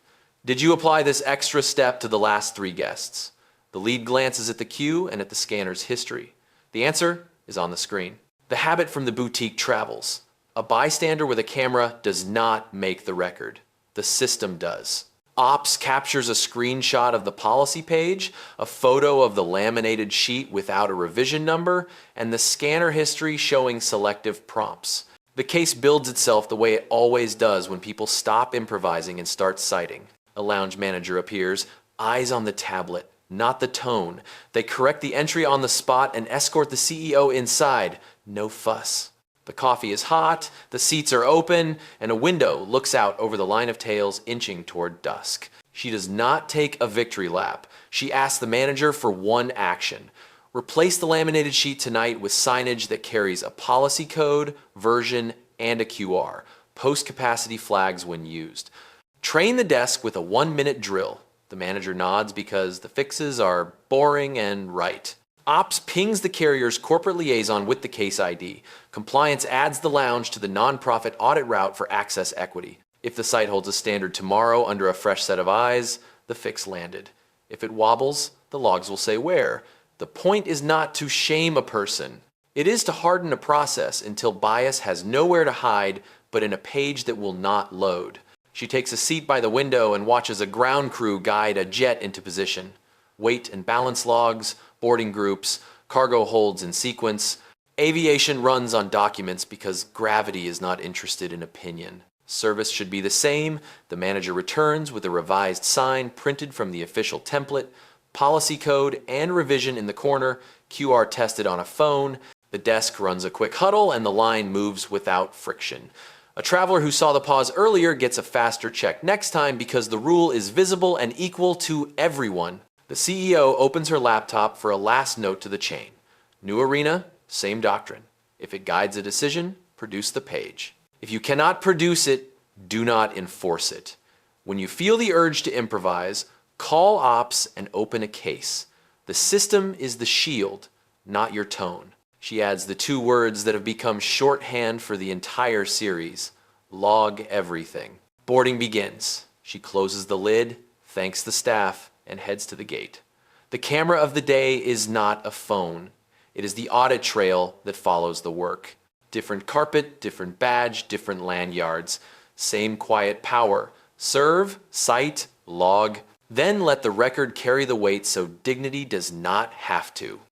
Did you apply this extra step to the last 3 guests? The lead glances at the queue and at the scanner's history. The answer is on the screen. The habit from the boutique travels. A bystander with a camera does not make the record. The system does. Ops captures a screenshot of the policy page, a photo of the laminated sheet without a revision number, and the scanner history showing selective prompts. The case builds itself the way it always does when people stop improvising and start citing. A lounge manager appears, eyes on the tablet, not the tone. They correct the entry on the spot and escort the CEO inside. No fuss. The coffee is hot, the seats are open, and a window looks out over the line of tails inching toward dusk. She does not take a victory lap. She asks the manager for one action. Replace the laminated sheet tonight with signage that carries a policy code, version, and a QR. Post capacity flags when used. Train the desk with a 1-minute drill. The manager nods because the fixes are boring and right. Ops pings the carrier's corporate liaison with the case ID. Compliance adds the lounge to the nonprofit audit route for access equity. If the site holds a standard tomorrow under a fresh set of eyes, the fix landed. If it wobbles, the logs will say where. The point is not to shame a person. It is to harden a process until bias has nowhere to hide but in a page that will not load. She takes a seat by the window and watches a ground crew guide a jet into position. Weight and balance logs, boarding groups, cargo holds in sequence. Aviation runs on documents because gravity is not interested in opinion. Service should be the same. The manager returns with a revised sign printed from the official template, policy code and revision in the corner, QR tested on a phone. The desk runs a quick huddle and the line moves without friction. A traveler who saw the pause earlier gets a faster check next time because the rule is visible and equal to everyone. The CEO opens her laptop for a last note to the chain. New arena, same doctrine. If it guides a decision, produce the page. If you cannot produce it, do not enforce it. When you feel the urge to improvise, call ops and open a case. The system is the shield, not your tone. She adds the two words that have become shorthand for the entire series: log everything. Boarding begins. She closes the lid, thanks the staff, and heads to the gate. The camera of the day is not a phone. It is the audit trail that follows the work. Different carpet, different badge, different lanyards. Same quiet power. Serve, cite, log. Then let the record carry the weight so dignity does not have to.